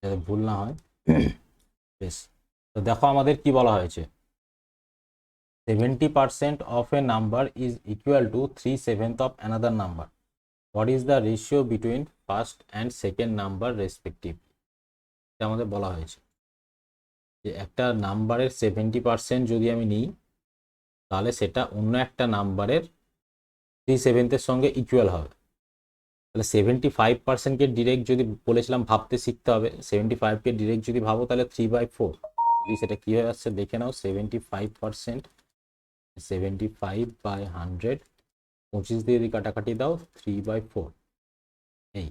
যাতে ভুল না হয়। বেশ, তো দেখো আমাদের কি বলা হয়েছে, 70% of a number is equal to 3/7 of another number. What is the ratio between first and second number respective? এটা আমাদের বলা হয়েছে যে একটা নাম্বারের 70% যদি আমি নিই তাহলে সেটা অন্য একটা নাম্বারের 3/7 সঙ্গে ইকুয়াল হবে। তাহলে 75%কে ডিরেক্ট যদি বলেছিলাম ভাবতে শিখতে হবে, 75কে ডিরেক্ট যদি ভাবো তাহলে 3/4, যদি সেটা কী হয়ে আসছে দেখে নাও। 75%, 75/100, 25 দিয়ে যদি কাটাকাটি দাও 3/4। এই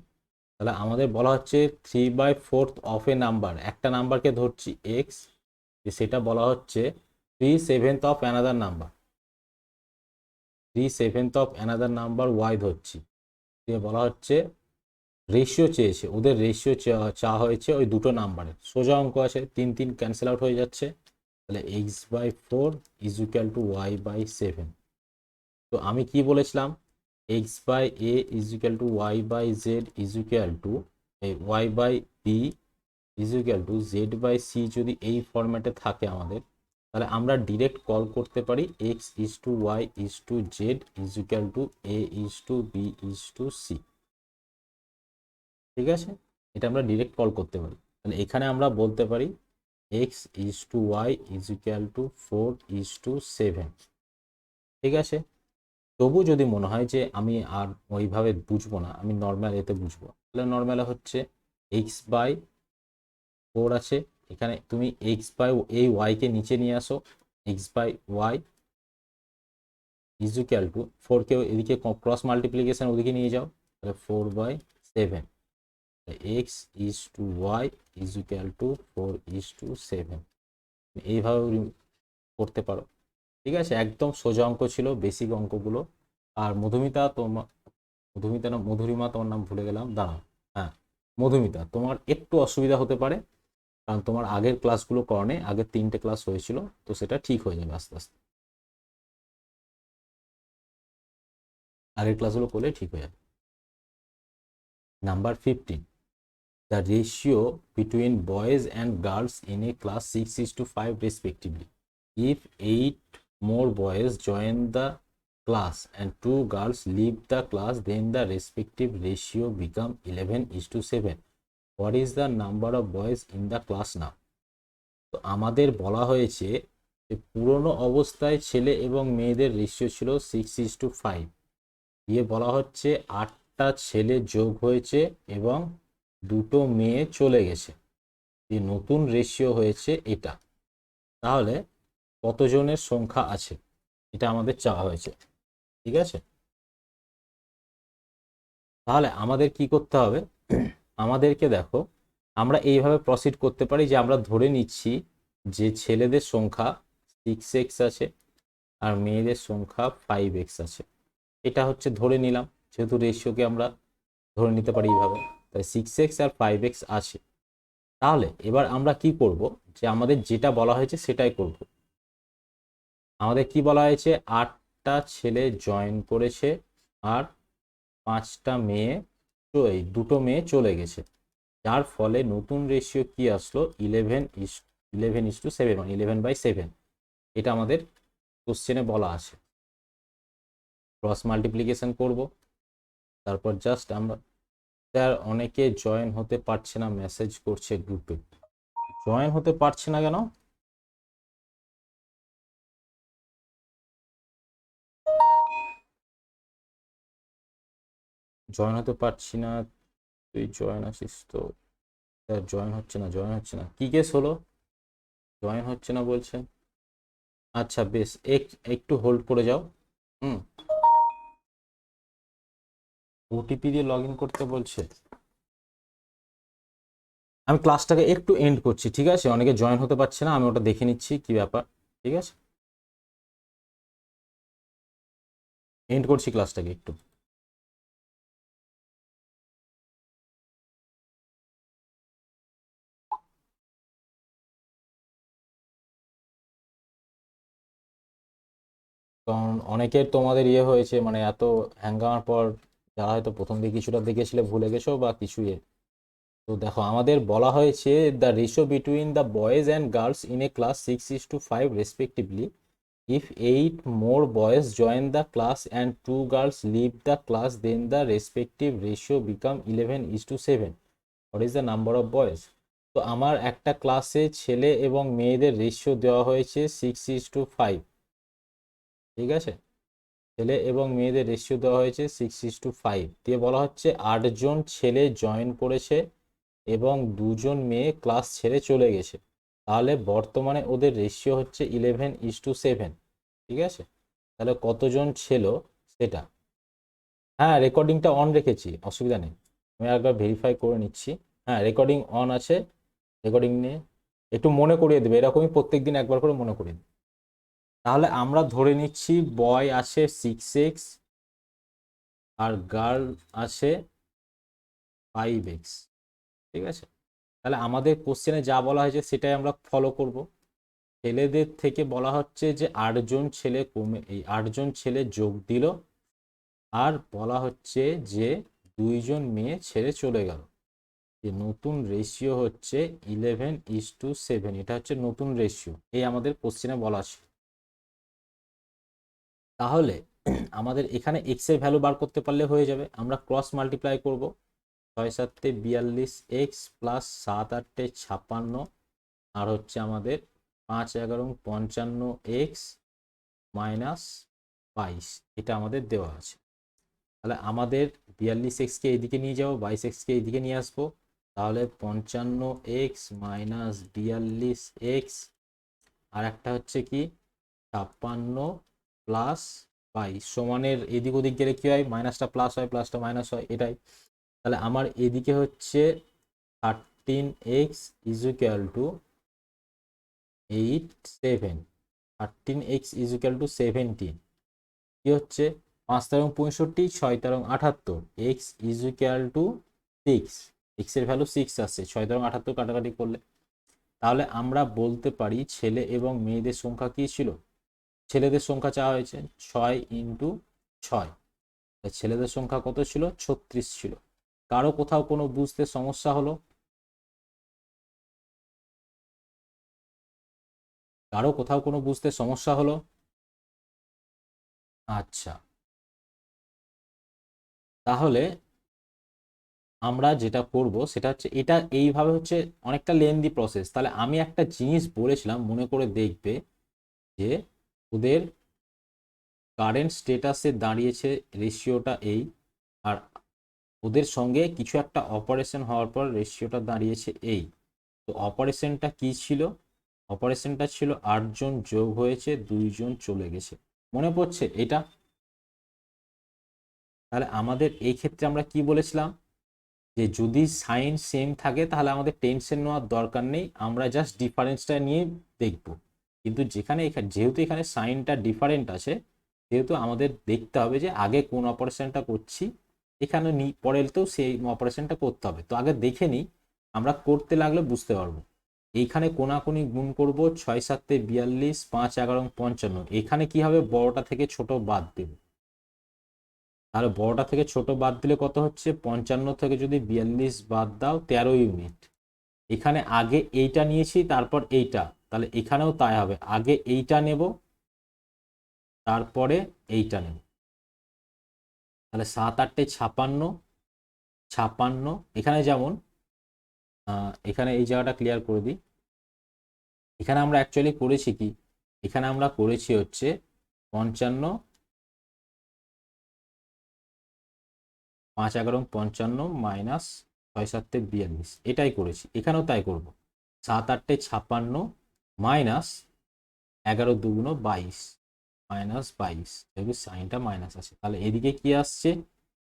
তাহলে আমাদের বলা হচ্ছে 3/4 অফ এ নাম্বার, একটা নাম্বারকে ধরছি এক্স, সেটা বলা হচ্ছে 3/7 of another number, 3/7 of another number Y ধরছি। দিয়ে বলা হচ্ছে রেশিও চেয়েছে, ওদের রেশিও চা হয়েছে ওই দুটো নাম্বারের। সোজা অঙ্ক আছে, 3 ক্যান্সেল আউট হয়ে যাচ্ছে। তাহলে x/4 is equal two y/7। তো আমি কি বলেছিলাম, x/a is equal two y/z is equal two y/b is equal two z/c। যদি এই ফরম্যাটে থাকে আমাদের, তাহলে আমরা ডিরেক্ট কল করতে পারি x is to y is to z is equal to a is to b is to c। ঠিক আছে, এটা আমরা ডিরেক্ট কল করতে পারি। তাহলে এখানে আমরা বলতে পারি x is to y is equal to 4 is to 7। ঠিক আছে, তবু যদি মনে হয় যে আমি আর ওইভাবে বুঝবো না, আমি নর্মাল এতে বুঝবো, তাহলে নর্মালে হচ্ছে x/4 আছে, এখানে তুমি x/, এই ওয়াইকে নিচে নিয়ে আসো, x/y ইজ ইকুয়াল টু 4কে এদিকে ক্রস মাল্টিপ্লিকেশন ওদিকে নিয়ে যাও, তাহলে 4/7। x is to Y is equal to 4 is to 7। এইভাবে করতে পারো। ঠিক আছে, একদম সোজা অঙ্ক ছিল, বেসিক অঙ্কগুলো। আর মধুমিতা, তোমার মধুমিতা না মধুরিমা, তোমার নাম ভুলে গেলাম, দাঁড়াও। হ্যাঁ, মধুমিতা, তোমার একটু অসুবিধা হতে পারে, কারণ তোমার আগের ক্লাসগুলো করনে, আগের 3টে ক্লাস হয়েছিল, তো সেটা ঠিক হয়ে যাবে আস্তে আস্তে। আগের ক্লাসগুলো করলে ঠিক হয়ে যাবে। Number 15, the ratio between boys and girls in a class 6:5 respectively. If 8 more boys join the class and 2 girls leave the class, then the respective ratio become 11:7. What is the number of boys in the class now? তো আমাদের বলা হয়েছে যে পুরনো অবস্থায় ছেলে এবং মেয়েদের রেশিও ছিল 6:5। দিয়ে বলা হচ্ছে 8টা ছেলে যোগ হয়েছে এবং 2টো মেয়ে চলে গেছে, দিয়ে নতুন রেশিও হয়েছে এটা। তাহলে কতজনের সংখ্যা আছে, এটা আমাদের চাওয়া হয়েছে। ঠিক আছে, তাহলে আমাদের কি করতে হবে, আমাদেরকে দেখো, আমরা এইভাবে প্রসিড করতে পারি যে আমরা ধরে নিচ্ছি যে ছেলেদের সংখ্যা 6x আছে আর মেয়েদের সংখ্যা 5x আছে। এটা হচ্ছে ধরে নিলাম, যেহেতু রেশিওকে আমরা ধরে নিতে পারি এইভাবে, তাই 6x আর 5x আছে। তাহলে এবার আমরা কি করব, যে আমাদের যেটা বলা হয়েছে সেটাই করব। আমাদের কি বলা হয়েছে, 8টা ছেলে জয়েন করেছে আর 5টা মেয়ে, তো এই 2টো মেয়ে চলে গেছে, যার ফলে নতুন রেশিও কি আসলো, 11:7, মানে 11/7। এটা আমাদের কোশ্চেনে বলা আছে। ক্রস মাল্টিপ্লিকেশন করব, তারপর জাস্ট আমরা, স্যার অনেকে জয়েন হতে পারছে না, মেসেজ করছে গ্রুপে। জয়েন হতে পারছে না কেন? জয়েন হতে পারছি না, তুই জয়েন আছিস তো? স্যার জয়েন হচ্ছে না, জয়েন হচ্ছে না, কি কেস হলো? জয়েন হচ্ছে না বলছে। আচ্ছা বেশ, একটু হোল্ড করে যাও। হুম, ওটিপি দিয়ে লগ ইন করতে বলছে। আমি ক্লাসটাকে একটু এন্ড করছি, ঠিক আছে? অনেকে জয়েন হতে পারছে না, আমি ওটা দেখে নিচ্ছি কি ব্যাপার। ঠিক আছে, এন্ড করছি ক্লাসটাকে একটু। কারণ অনেকের তোমাদের ইয়ে হয়েছে, মানে এত হ্যাঙ্গামার পর, যারা হয়তো প্রথম দিকে কিছুটা দেখেছিলে ভুলে গেছো বা কিছু তো দেখো আমাদের বলা হয়েছে the ratio between the boys and girls in a class 6:5 respectively if 8 more boys join the class and 2 girls leave the class, then the respective ratio become 11:7. What is the number of boys? তো আমার একটা ক্লাসে ছেলে এবং মেয়েদের ratio দেওয়া হয়েছে 6:5, ঠিক আছে। ছেলে এবং মেয়েদের রেশিও দেওয়া হয়েছে 6:5 দিয়ে বলা হচ্ছে 8জন ছেলে জয়েন করেছে এবং 2জন মেয়ে ক্লাস ছেড়ে চলে গেছে, তাহলে বর্তমানে ওদের রেশিও হচ্ছে 11:7, ঠিক আছে। তাহলে কতজন ছিল সেটা, হ্যাঁ রেকর্ডিংটা অন রেখেছি, অসুবিধা নেই, আমি একবার ভেরিফাই করে নিচ্ছি। হ্যাঁ রেকর্ডিং অন আছে, রেকর্ডিং নিয়ে একটু মনে করিয়ে দেবে, এরকমই প্রত্যেকদিন একবার করে মনে করিয়ে দেবে। তাহলে আমরা ধরে নিচ্ছি বয় আছে 6x আর গার্ল আছে 5x, ঠিক আছে। তাহলে আমাদের কোশ্চেনে যা বলা হয়েছে সেটাই আমরা ফলো করব। ছেলেদের থেকে বলা হচ্ছে যে 8জন ছেলে কমে, এই 8জন ছেলে যোগ দিল, আর বলা হচ্ছে যে 2জন মেয়ে ছেড়ে চলে গেল। যে নতুন রেশিও হচ্ছে 11:7, এটা হচ্ছে নতুন রেশিও, এই আমাদের কোশ্চেনে বলা আছে। তাহলে আমাদের এখানে এক্স এর ভ্যালু বার করতে পারলে হয়ে যাবে। আমরা ক্রস মাল্টিপ্লাই করব, 6×7 = 42x প্লাস 7×8 = 56, আর হচ্ছে আমাদের 5×11 = 55x মাইনাস 22, এটা আমাদের দেওয়া আছে। তাহলে আমাদের 42x কে এইদিকে নিয়ে যাবো, 22x কে এইদিকে নিয়ে আসবো, তাহলে 55x মাইনাস 42x, আর একটা হচ্ছে কি 56 প্লাস 22 সমানের এদিক ওদিক গেলে কি হয়, মাইনাসটা প্লাস হয় প্লাসটা মাইনাস হয়, এটাই। তাহলে আমার এদিকে হচ্ছে 13x = 8 7, 13x = 17, কি হচ্ছে 5×65, 6×78, x = 6, x এর ভ্যালু 6 আসছে, 6×78 কাটাকাটি করলে। তাহলে আমরা বলতে পারি ছেলে এবং মেয়েদের সংখ্যা কি ছিল, ছেলেদের সংখ্যা চাওয়া হয়েছে 6×6, ছেলেদের সংখ্যা কত ছিল, 36 ছিল। কারো কোথাও কোনো বুঝতে সমস্যা হলো, কারো কোথাও কোনো বুঝতে সমস্যা হলো? আচ্ছা, তাহলে আমরা যেটা করব সেটা হচ্ছে এটা এইভাবে হচ্ছে অনেকটা লেন্দি প্রসেস। তাহলে আমি একটা জিনিস বলেছিলাম মনে করে দেখবে, যে ওদের কারেন্ট স্টেটাসে দাঁড়িয়েছে রেশিওটা এই, আর ওদের সঙ্গে কিছু একটা অপারেশন হওয়ার পর রেশিওটা দাঁড়িয়েছে এই। তো অপারেশনটা কি ছিল, অপারেশনটা ছিল 8জন যোগ হয়েছে 2জন চলে গেছে, মনে পড়ছে এটা? তাহলে আমাদের এই ক্ষেত্রে আমরা কি বলেছিলাম, যে যদি সাইন সেম থাকে তাহলে আমাদের টেনশন নেওয়ার দরকার নেই, আমরা জাস্ট ডিফারেন্সটা নিয়ে দেখব। কিন্তু যেখানে যেহেতু এখানে সাইনটা ডিফারেন্ট আছে, যেহেতু আমাদের দেখতে হবে যে আগে কোন অপারেশনটা করছি, এখানে পরেতেও সেই অপারেশনটা করতে হবে। তো আগে দেখে নিই, আমরা করতে লাগলে বুঝতে পারবো। এইখানে কোনাকুনি গুণ করব, 6×7 = 42, 5×11 = 55, এখানে কি হবে, বড়টা থেকে ছোট বাদ দেব। তাহলে বড়টা থেকে ছোট বাদ দিলে কত হচ্ছে, 55 থেকে যদি 42 বাদ দাও 13 ইউনিট। এখানে আগে এইটা নিয়েছি তারপর এইটা, তাহলে এখানেও তাই হবে, আগে এইটা নেব তারপরে এইটা নেব। তাহলে 7×8 = 56, 56 এখানে যেমন এখানে এই জায়গাটা ক্লিয়ার করে দিই। এখানে আমরা অ্যাকচুয়ালি করেছি কি, এখানে আমরা করেছি হচ্ছে 55, 5×11 মাইনাস 6×7 = 42, এটাই করেছি, এখানেও তাই করব। 7×8 = 56 মাইনাস 11×2 = 22 মাইনাস 22, যেহেতু সাইনটা মাইনাস আছে, তাহলে এদিকে কি আসছে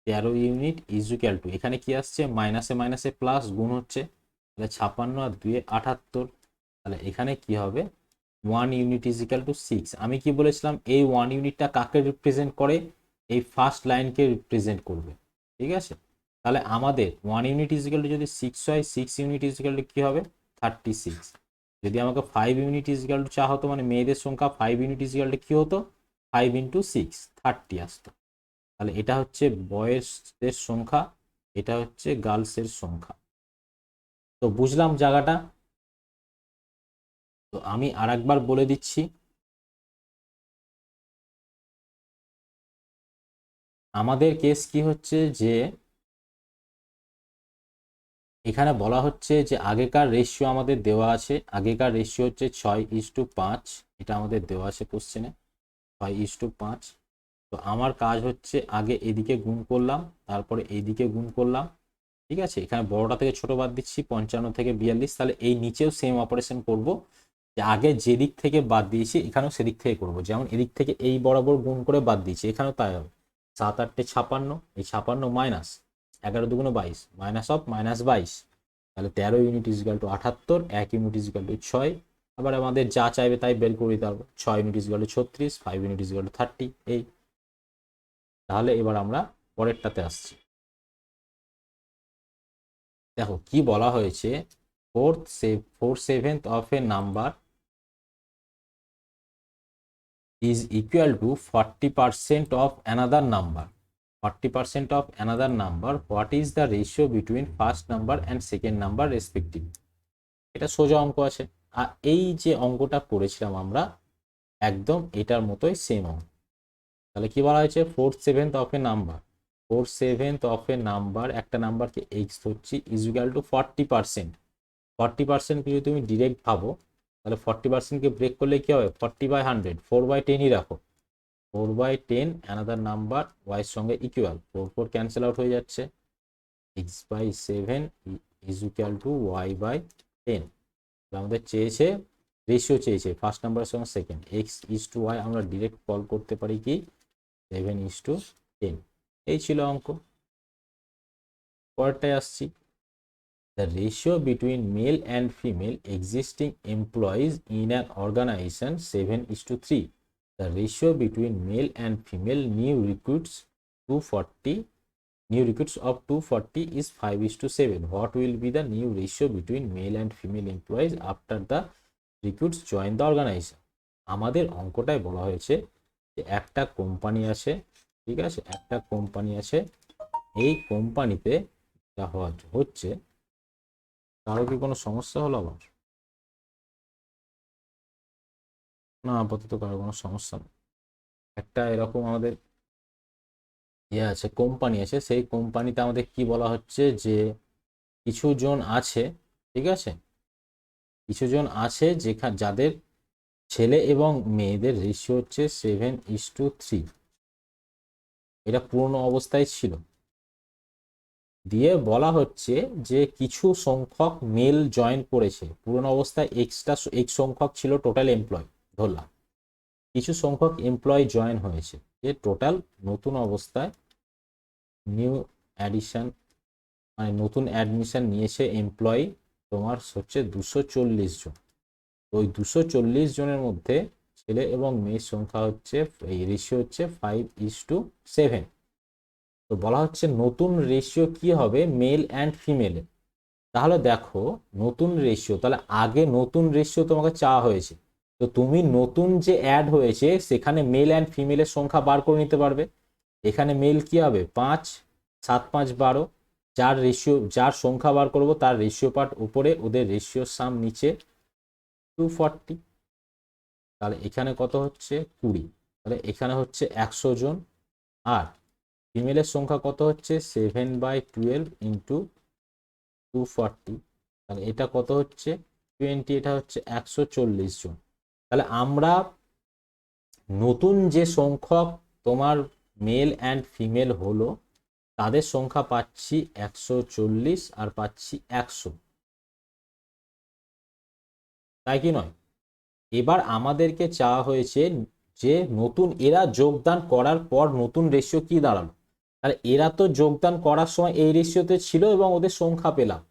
13 ইউনিট = এখানে কি আসছে, মাইনাসে মাইনাসে প্লাস গুণ হচ্ছে, তাহলে 56 আর 2 78, তাহলে এখানে কি হবে 1 ইউনিট = 6। আমি কি বলেছিলাম, এই 1 ইউনিটটা কাকে রিপ্রেজেন্ট করে, এই ফার্স্ট লাইনকে রিপ্রেজেন্ট করবে, ঠিক আছে। তাহলে আমাদের 1 ইউনিট = যদি 6 হয়, 6 ইউনিট = কি হবে 36। যদি আমাকে 5 ইউনিট চা হতো, মানে মেয়েদের সংখ্যা 5 ইউনিট কি হতো, 5×6 30 আসতো। তাহলে এটা হচ্ছে বয়েজদের সংখ্যা, এটা হচ্ছে গার্লসের সংখ্যা। তো বুঝলাম জায়গাটা। তো আমি আরেকবার বলে দিচ্ছি, আমাদের কেস কি হচ্ছে যে এখানে বলা হচ্ছে যে আগেকার রেশিও আমাদের দেওয়া আছে, আগেকার রেশিও হচ্ছে 6:5, এটা আমাদের দেওয়া আছে কোশ্চেনে 6:5। তো আমার কাজ হচ্ছে আগে এদিকে গুণ করলাম, তারপরে এইদিকে গুণ করলাম, ঠিক আছে। এখানে বড়টা থেকে ছোট বাদ দিচ্ছি, 55 থেকে 42। তাহলে এই নিচেও সেম অপারেশন করব, যে আগে যেদিক থেকে বাদ দিয়েছি এখানেও সেদিক থেকে করব। যেমন এদিক থেকে এই বরাবর গুণ করে বাদ দিয়েছি, এখানেও তাই হবে। 7 8 56, এই 56 মাইনাস 11 2 22, মাইনাস অফ -22, তাহলে 13 unit is equal to 78, 1 unit is equal to 6। আবার আমাদের যা চাইবে তাই বের করে দিতে পারবো, 6 unit is equal to 36, 5 unit is equal to 30। এই তাহলে এবার আমরা পরেরটাতে আসছি। দেখো কি বলা হয়েছে, 4/7 of a number is equal to 40% of another number. 40% of another number. What is the ratio between first number and second number respectively? এটা সোজা অঙ্ক আছে। আর এই যে অঙ্কটা করেছিলাম আমরা একদম এটার মতোই সেম অঙ্ক। তাহলে কি বলা হয়েছে, 4/7 of a number, 4/7 of a number, একটা নাম্বারকে এক্স ধরছি, ইজ ইকুয়াল টু 40%। 40%কে যদি তুমি ডিরেক্ট ভাবো তাহলে 40%কে ব্রেক করলে কি হবে, 40/100, 4/10ই রাখো, 4/10 অ্যানাদার নাম্বার ওয়াই সঙ্গে ইকুয়াল, 4 ক্যান্সেল আউট হয়ে যাচ্ছে, x/7 is equal two y/10। আমাদের চেয়েছে রেশিও, চেয়েছে ফার্স্ট নাম্বারের সঙ্গে সেকেন্ড, x/y আমরা ডিরেক্ট কল করতে পারি কি 7/10। এই ছিল অঙ্ক। পরেরটায় আসছি, the ratio between male and female existing employees in an organization 7:3. The ratio between male and female new recruits of 240 is 5:7. What will be the new ratio between male and female employees after the recruits join the organization? আমাদের অঙ্কটায় বলা হয়েছে যে একটা company আছে, ঠিক আছে, একটা company আছে, এই কোম্পানিতে যা হচ্ছে, কারো কি কোনো সমস্যা হলো আবার? না, আপাতত কারো কোনো সমস্যা নেই। একটা এরকম আমাদের ইয়ে আছে, কোম্পানি আছে, সেই কোম্পানিতে আমাদের কি বলা হচ্ছে যে কিছু জন আছে, ঠিক আছে, কিছু জন আছে যেখানে যাদের ছেলে এবং মেয়েদের রেশিও হচ্ছে 7:3। এটা পুরনো অবস্থায় ছিল। দিয়ে বলা হচ্ছে যে কিছু সংখ্যক মেল জয়েন করেছে, পুরনো অবস্থায় এক্স সংখ্যক ছিল টোটাল এমপ্লয় ধরলাম, কিছু সংখ্যক এমপ্লয় জয়েন হয়েছে, যে টোটাল নতুন অবস্থায় নিউ অ্যাডিশন মানে নতুন অ্যাডমিশন নিয়েছে এমপ্লয়ি তোমার হচ্ছে 240 জন। ওই 240 জনের মধ্যে ছেলে এবং মেয়ের সংখ্যা হচ্ছে, এই রেশিও হচ্ছে 5:7। তো বলা হচ্ছে নতুন রেশিও কি হবে মেল অ্যান্ড ফিমেলের। তাহলে দেখো নতুন রেশিও, তাহলে আগে নতুন রেশিও তোমাকে চাওয়া হয়েছে, তো তুমি নতুন যে অ্যাড হয়েছে সেখানে মেল অ্যান্ড ফিমেলের সংখ্যা বার করে নিতে পারবে। এখানে মেল কি হবে 5, 7 5 12, যার রেশিও যার সংখ্যা বার করব তার রেশিও পার্ট উপরে, ওদের রেশিও সাম নিচে 240। তাহলে এখানে কত হচ্ছে 20, তাহলে এখানে হচ্ছে 100 জন। আর ফিমেলের সংখ্যা কত হচ্ছে 7/12 ইন্টু 240, তাহলে এটা কত হচ্ছে 20, এটা হচ্ছে 140 জন। তাহলে আমরা নতুন যে সংখ্যক তোমার মেল অ্যান্ড ফিমেল হলো তাদের সংখ্যা পাচ্ছি 140 আর পাচ্ছি 100, তাই কি নয়? এবার আমাদেরকে চাওয়া হয়েছে যে নতুন এরা যোগদান করার পর নতুন রেশিও কি দাঁড়ালো। তাহলে এরা তো যোগদান করার সময় এই রেশিওতে ছিল এবং ওদের সংখ্যা পেলাম।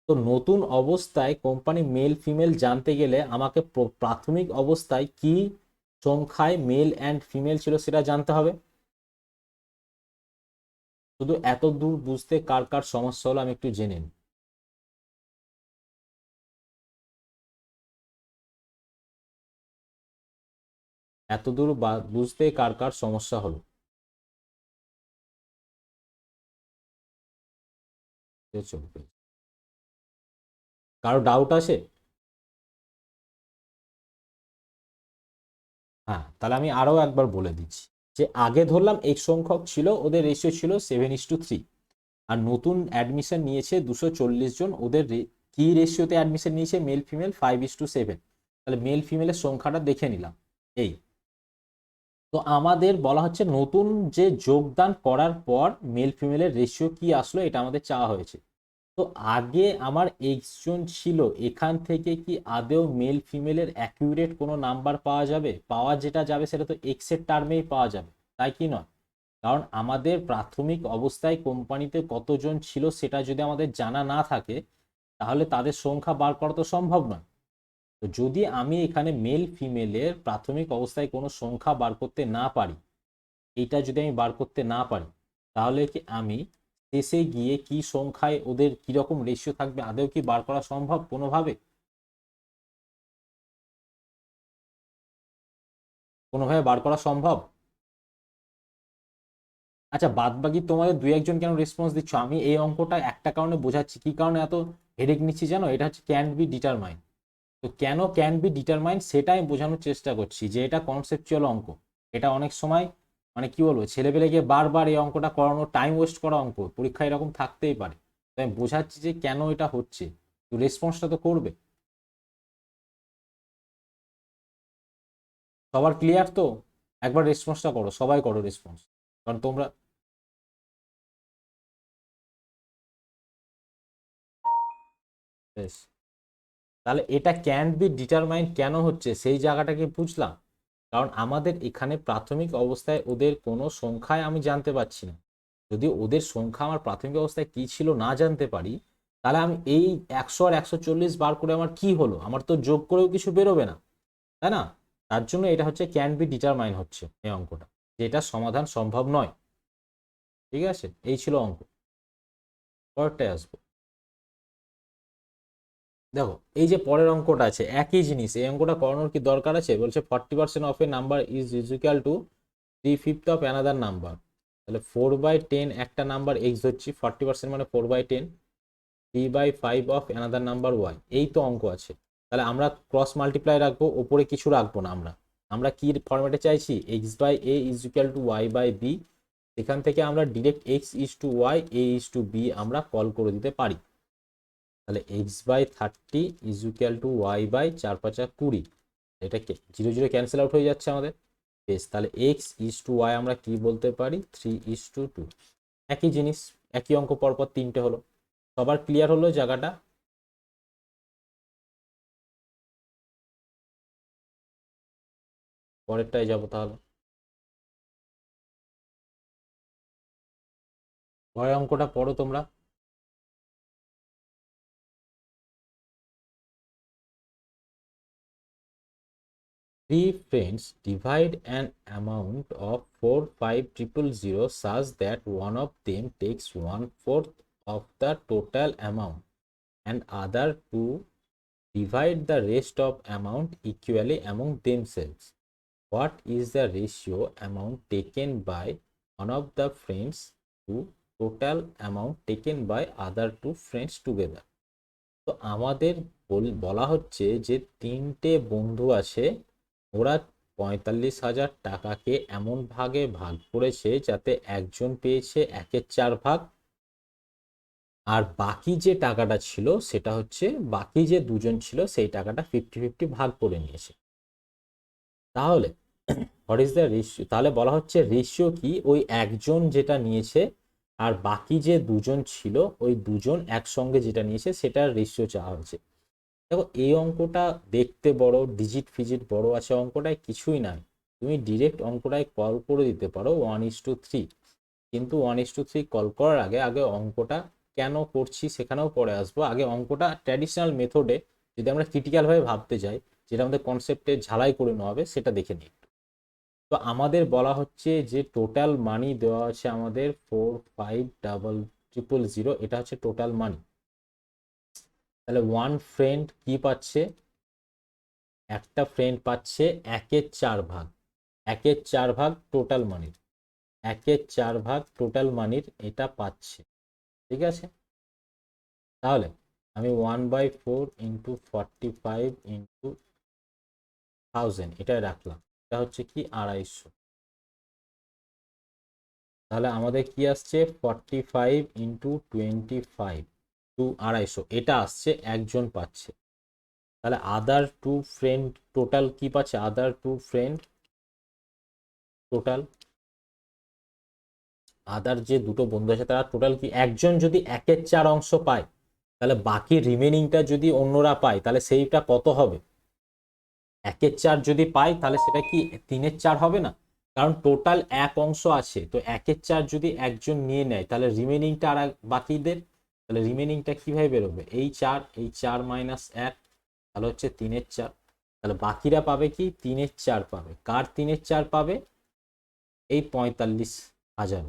তো নতুন অবস্থায় কোম্পানি মেল ফিমেল জানতে গেলে আমাকে প্রাথমিক অবস্থায় কি সংখ্যায় মেল অ্যান্ড ফিমেল ছিল সেটা জানতে হবে। শুধু এত দূর বুঝতে কার কার সমস্যা হলো আমি একটু জেনে নিই। এত দূর বুঝতে কার কার সমস্যা হলো চলবে। কারো ডাউট আছে? হ্যাঁ, তাহলে আমি আরো একবার বলে দিচ্ছি যে আগে ধরলাম এক সংখ্যক ছিল, ওদের রেশিও ছিল 7:3, আর নতুন অ্যাডমিশন নিয়েছে 240 জন, ওদের কি রেশিওতে অ্যাডমিশন নিয়েছে মেল ফিমেল 5:7। তাহলে মেল ফিমেলের সংখ্যাটা দেখে নিলাম এই। তো আমাদের বলা হচ্ছে নতুন যে যোগদান করার পর মেল ফিমেলের রেশিও কি আসলো, এটা আমাদের চাওয়া হয়েছে। তো আগে আমার এক্স জন ছিল, এখান থেকে কি আদেও মেল ফিমেলের অ্যাকিউরেট কোনো নাম্বার পাওয়া যাবে? পাওয়া যেটা যাবে সেটা তো এক্স এর টার্মেই পাওয়া যাবে, তাই কি নয়? কারণ আমাদের প্রাথমিক অবস্থায় কোম্পানিতে কতজন ছিল সেটা যদি আমাদের জানা না থাকে, তাহলে তাদের সংখ্যা বার করা তো সম্ভব নয়। তো যদি আমি এখানে মেল ফিমেলের প্রাথমিক অবস্থায় কোনো সংখ্যা বার করতে না পারি, এইটা যদি আমি বার করতে না পারি, তাহলে কি আমি শেষে গিয়ে কি সংখ্যায় ওদের কিরকম রেশিও থাকবে আদৌ কি বার করা সম্ভব কোনোভাবে? কোনোভাবে বার করা সম্ভব? আচ্ছা, বাদ বাকি তোমাদের দুই একজন কেন রেসপন্স দিচ্ছ? আমি এই অঙ্কটা একটা কারণে বোঝাচ্ছি, কি কারণে এত হেডেক নিচ্ছি জানো? এটা হচ্ছে ক্যান বি ডিটারমাইন। তো কেন ক্যান বি ডিটারমাইন সেটা আমি বোঝানোর চেষ্টা করছি, যে এটা কনসেপচুয়াল অঙ্ক। এটা অনেক সময় মানে কি বলবো, ছেলেপেলেকে বারবার এই অঙ্কটা করানো টাইম ওয়েস্ট করা অঙ্ক, পরীক্ষা এরকম থাকতেই পারে। তো আমি বোঝাচ্ছি যে কেন এটা হচ্ছে, তো রেসপন্সটা তো করবে। সবার ক্লিয়ার তো? একবার রেসপন্সটা করো, সবাই করো রেসপন্স, কারণ তোমরা বেশ। তাহলে এটা ক্যান বি ডিটারমাইন কেন হচ্ছে সেই জায়গাটাকে বুঝলাম। কারণ আমাদের এখানে প্রাথমিক অবস্থায় ওদের কোনো সংখ্যায় আমি জানতে পারছি না। যদি ওদের সংখ্যা আমার প্রাথমিক অবস্থায় কি ছিল না জানতে পারি, তাহলে আমি এই 100 আর 140 বার করে আমার কি হলো, আমার তো যোগ করেও কিছু বেরোবে না, তাই না? তার জন্য এটা হচ্ছে ক্যান বি ডিটারমাইন হচ্ছে এই অঙ্কটা, যেটা সমাধান সম্ভব নয়। ঠিক আছে, এই ছিল অঙ্ক। পরেরটায় আসবো। দেখো এই যে পরের অঙ্কটা আছে একই জিনিস, এই অঙ্কটা করানোর কি দরকার আছে? বলছে 40% of A number is equal two 3/5 of another number. তাহলে 4/10 একটা নাম্বার এক্স ধরছি, 40% মানে 4/10, 3/5 অফ অ্যানাদার নাম্বার ওয়াই। এই তো অঙ্ক আছে। তাহলে আমরা ক্রস মাল্টিপ্লাই রাখবো, ওপরে কিছু রাখবো না। আমরা আমরা কি ফরম্যাটে চাইছি? X by A is equal to Y by B. এখান থেকে আমরা direct X is to Y, A is to B আমরা কল করে দিতে পারি। তাহলে X by 30 is equal to Y by 4×5 = 20। এটা 0 0 ক্যান্সেল আউট হয়ে যাচ্ছে আমাদের। বেশ, তাহলে এক্স ইজ টু ওয়াই আমরা কি বলতে পারি? 3:2। একই জিনিস, একই অঙ্ক পরপর তিনটে হলো। সবার ক্লিয়ার হলো জায়গাটা? পরেরটায় যাবো তাহলে। পরের অঙ্কটা পড়ো তোমরা। Three friends divide an amount of 4,5,000 such that one of them takes 1/4 of the total amount and other two divide the rest of amount equally among themselves. What is the ratio amount taken by one of the friends to total amount taken by other two friends together? তো আমাদের বলা হচ্ছে যে তিনটে বন্ধু আছে, ওরা 45,000 টাকাকে এমন ভাগে ভাগ করেছে যাতে একজন পেয়েছে 1/4 ভাগ, আর বাকি যে টাকাটা ছিল সেটা হচ্ছে বাকি যে দুজন ছিল সেই টাকাটা 50-50 ভাগ করে নিয়েছে। তাহলে হোয়াট ইজ দ্য রেশিও? তাহলে বলা হচ্ছে রেশিও কি, ওই একজন যেটা নিয়েছে আর বাকি যে দুজন ছিল ওই দুজন একসঙ্গে যেটা নিয়েছে সেটার রেশিও চাওয়া হয়েছে। দেখো এই অঙ্কটা দেখতে বড়, ডিজিট ফিজিট বড় আছে, অঙ্কটায় কিছুই নাই। তুমি ডিরেক্ট অঙ্কটায় কল করে দিতে পারো 1:3। কিন্তু 1:3 কল করার আগে আগে অঙ্কটা কেন করছি সেখানেও পরে আসবো। আগে অঙ্কটা ট্র্যাডিশনাল মেথডে যদি আমরা ক্রিটিক্যাল ভাবে ভাবতে যাই, যেটা আমাদের কনসেপ্টে ঝালাই করে নেওয়া হবে, সেটা দেখে নিই। তো আমাদের বলা হচ্ছে যে টোটাল মানি দেওয়া আছে আমাদের 4,5,000, এটা হচ্ছে টোটাল মানি। তাহলে ওয়ান ফ্রেন্ড কি পাচ্ছে? একটা ফ্রেন্ড পাচ্ছে 1/4 ভাগ। 1/4 ভাগ টোটাল মানির, 1/4 ভাগ টোটাল মানির এটা পাচ্ছে। ঠিক আছে, তাহলে আমি 1/4 ইন্টু 45 ইন্টু 1000 এটাই রাখলাম, এটা হচ্ছে কি 250। তাহলে আমাদের কি আসছে 45 ইন্টু 25 টু 250, এটা আসছে একজন পাচ্ছে। তাহলে আদার টু ফ্রেন্ড টোটাল কি পাচ্ছে, আদার টু ফ্রেন্ড টোটাল, আদার যে দুটো বন্ধু আছে তারা টোটাল কি, একজন যদি 1/4 অংশ পায় তাহলে বাকি রিমেনিংটা যদি অন্যরা পায় তাহলে সেইটা কত হবে, 1/4 যদি পাই তাহলে সেটা কি 3/4 হবে না? কারণ টোটাল এক অংশ আছে, তো 1/4 যদি একজন নিয়ে নেয় তাহলে রিমেনিংটা আর বাকিদের, তাহলে রিমেনিংটা কিভাবে বেরোবে, এই 4 মাইনাস 1, তাহলে হচ্ছে 3/4। তাহলে বাকিরা পাবে কি 3/4 পাবে, কার 3/4 পাবে, এই 45,000।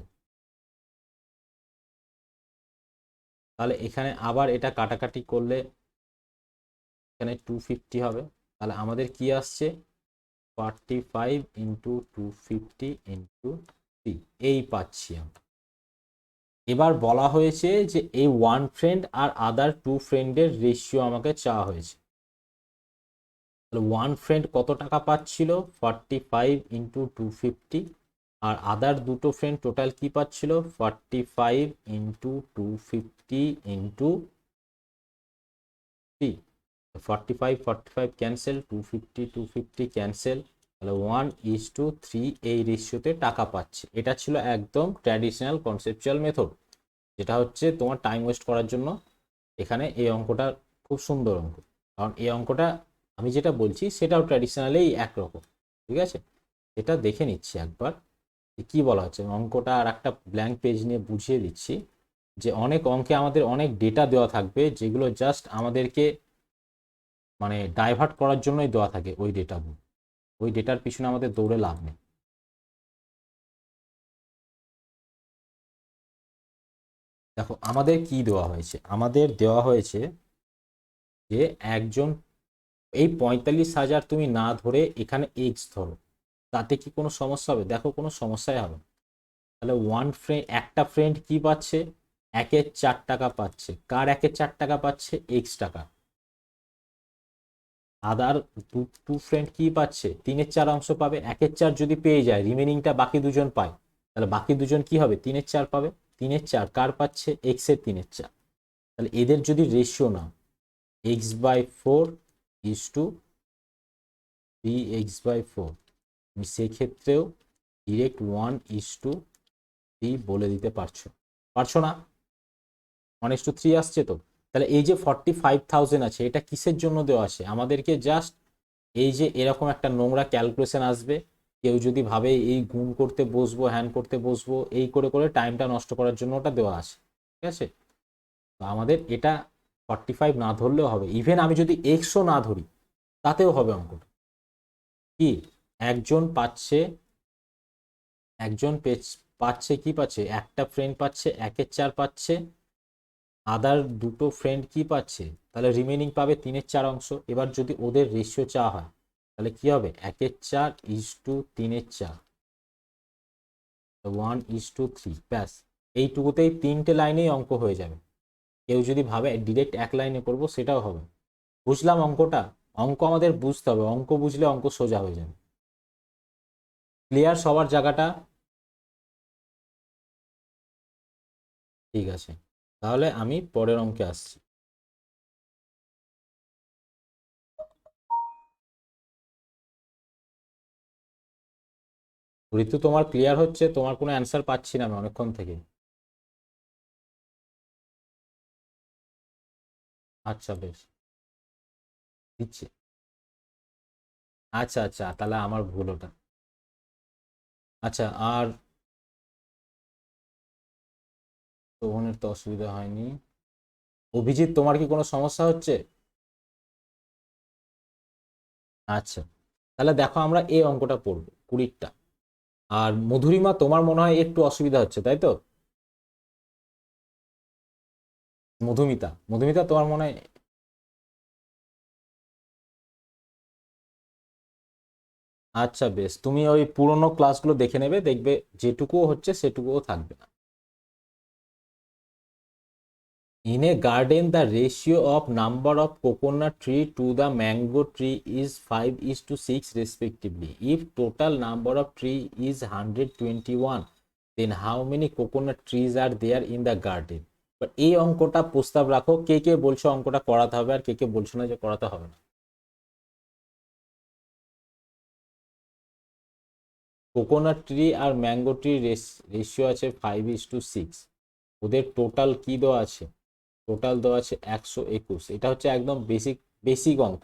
তাহলে এখানে আবার এটা কাটাকাটি করলে এখানে 250 হবে। তাহলে আমাদের কি আসছে 45 ইন্টু 250 ইন্টু 3, এই পাচ্ছি আমরা। এবার বলা হয়েছে যে এই ওয়ান ফ্রেন্ড আর আদার টু ফ্রেন্ডের রেশিও আমাকে চাওয়া হয়েছে। তাহলে ওয়ান ফ্রেন্ড কত টাকা পাচ্ছিল 45 ইন্টু 250, আর আদার দুটো ফ্রেন্ড টোটাল কি পাচ্ছিল 45 ইন্টু 250 ইন্টু 3। 45 45 ক্যান্সেল, 250 250 ক্যান্সেল, তাহলে 1:3 এই রেশিওতে টাকা পাচ্ছে। এটা ছিল একদম ট্র্যাডিশনাল কনসেপচুয়াল মেথড, যেটা হচ্ছে তোমার টাইম ওয়েস্ট করার জন্য। এখানে এই অঙ্কটা খুব সুন্দর অঙ্ক, কারণ এই অঙ্কটা আমি যেটা বলছি সেটাও ট্র্যাডিশনালেই একরকম। ঠিক আছে, এটা দেখে নিচ্ছি একবার কি বলা হচ্ছে অঙ্কটা, আর একটা ব্ল্যাঙ্ক পেজ নিয়ে বুঝিয়ে দিচ্ছি যে অনেক অঙ্কে আমাদের অনেক ডেটা দেওয়া থাকবে যেগুলো জাস্ট আমাদেরকে মানে ডাইভার্ট করার জন্যই দেওয়া থাকে, ওই ডেটাগুলো, ওই ডেটার পিছনে আমাদের দৌড়ে লাভ নেই। দেখো আমাদের কি দেওয়া হয়েছে, আমাদের দেওয়া হয়েছে যে একজন, এই 45,000 তুমি না ধরে এখানে এক্স ধরো, তাতে কি কোনো সমস্যা হবে, দেখো কোনো সমস্যাই হবে না। তাহলে ওয়ান ফ্রেন্ড, একটা ফ্রেন্ড কি পাচ্ছে 1/4 টাকা পাচ্ছে, কার 1/4 টাকা পাচ্ছে, এক্স টাকা। আদার টু ফ্রেন্ড কি পাচ্ছে 3/4 অংশ পাবে, 1/4 যদি পেয়ে যায় রিমেনিংটা বাকি দুজন পায়, তাহলে বাকি দুজন কি হবে 3/4 পাবে। 3/4 কার পাচ্ছে, এক্স এর 3/4। তাহলে এদের যদি ratio now x/4 is two 3x/4, তুমি সেক্ষেত্রেও ডিরেক্ট 1:3 বলে দিতে পারছো, পারছো না? 1:3 আসছে তো। তাহলে এই যে 45,000 আছে এটা কিসের জন্য দেওয়া আছে আমাদেরকে, জাস্ট এই যে এরকম একটা নোংরা ক্যালকুলেশন আসবে, কেউ যদি ভাবে এই গুণ করতে বসবো হ্যান করতে বসবো, এই করে করে টাইমটা নষ্ট করার জন্য ওটা দেওয়া আছে। ঠিক আছে, তো আমাদের এটা 45 না ধরলেও হবে, ইভেন আমি যদি এক্সও না ধরি তাতেও হবে অঙ্কটা। কি একজন পাচ্ছে, একজন পাচ্ছে কি পাচ্ছে, একটা ফ্রেন্ড পাচ্ছে 1/4 পাচ্ছে, আদার দুটো ফ্রেন্ড কি পাচ্ছে, তাহলে রিমেনিং পাবে 3/4 অংশ। এবার যদি ওদের রেশিও চাওয়া হয় তাহলে কি হবে 1/4 ইজ টু 3/4, 1:3, ব্যাস। এইটুকুতেই 3টে লাইনেই অঙ্ক হয়ে যাবে। কেউ যদি ভাবে ডিরেক্ট এক লাইনে করবো সেটাও হবে। বুঝলাম অঙ্কটা, অঙ্ক আমাদের বুঝতে হবে, অঙ্ক বুঝলে অঙ্ক সোজা হয়ে যাবে। ক্লিয়ার সবার জায়গাটা? ঠিক আছে, তাহলে আমি পরের অঙ্কে আসছি। ঋতু তোমার ক্লিয়ার হচ্ছে? তোমার কোনো অ্যান্সার পাচ্ছি না আমি অনেকক্ষণ থেকে। আচ্ছা বেশ, দিচ্ছি। আচ্ছা আচ্ছা, তাহলে আমার ভুল ওটা। আচ্ছা, আর শোভনের তো অসুবিধা হয়নি। অভিজিৎ তোমার কি কোনো সমস্যা হচ্ছে? আচ্ছা, তাহলে দেখো আমরা এই অঙ্কটা পড়বো 20টা। আর মধুরিমা তোমার মনে হয় একটু অসুবিধা হচ্ছে তাই তো? মধুমিতা, মধুমিতা তোমার মনে হয়, আচ্ছা বেশ, তুমি ওই পুরোনো ক্লাসগুলো দেখে নেবে, দেখবে যেটুকুও হচ্ছে সেটুকুও থাকবে না। In a garden, the ratio of number of coconut tree to the mango tree is 5:6 respectively. If total number of tree is 121, then how many coconut trees are there in the garden? But এই অঙ্কটা প্রস্তাব রাখো, কে কে বলছো অঙ্কটা করাতে হবে আর কে কে বলছো না যে করাতে হবে না। কোকোনাট ট্রি আর ম্যাঙ্গো ট্রি রেশিও আছে 5:6। ওদের টোটাল কি দেওয়া আছে? টোটাল দেওয়া আছে 121। এটা হচ্ছে একদম বেসিক বেসিক অঙ্ক।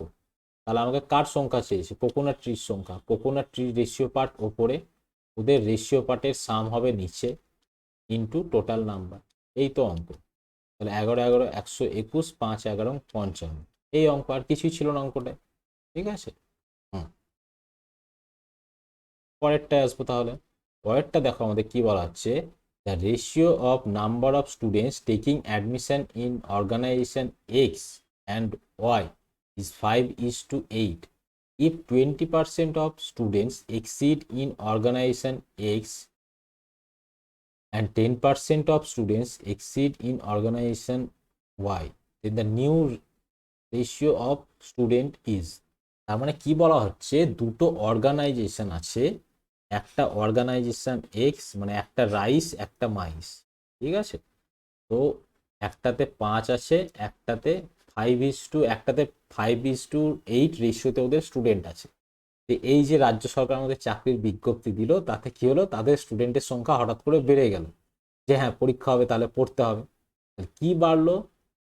তাহলে আমাকে কার সংখ্যা চেয়েছে? কোকোনাট ট্রির সংখ্যা। কোকোনাট ট্রি রেশিও পার্ট ওপরে, ওদের রেশিও পার্টের সাম হবে নিচে, ইন্টু টোটাল নাম্বার। এই তো অঙ্ক। তাহলে 11 11 121, 5 11 55। এই অঙ্ক, আর কিছুই ছিল না অঙ্কটায়। ঠিক আছে। পরেরটায় আসবো তাহলে। পরেরটা দেখো আমাদের কি বলা হচ্ছে, the ratio of number of students taking admission in organisation X and Y is 5:8. If 20% of students exceed in organization X and 10% of students exceed in organization Y, then the new ratio of student is। তার মানে কি বলা হচ্ছে, দুটো organisation আছে, একটা organisation x মানে একটা রাইস একটা মাইস, ঠিক আছে। তো একটাতে 5 আছে, একটাতে 5:, একটাতে 5:8 রেশিওতে ওদের স্টুডেন্ট আছে। তো এই যে রাজ্য সরকার আমাদের চাকরির বিজ্ঞপ্তি দিল, তাতে কি হলো, তাদের স্টুডেন্টের সংখ্যা হঠাৎ করে বেড়ে গেল, যে হ্যাঁ পরীক্ষা হবে তাহলে পড়তে হবে। কি বাড়লো?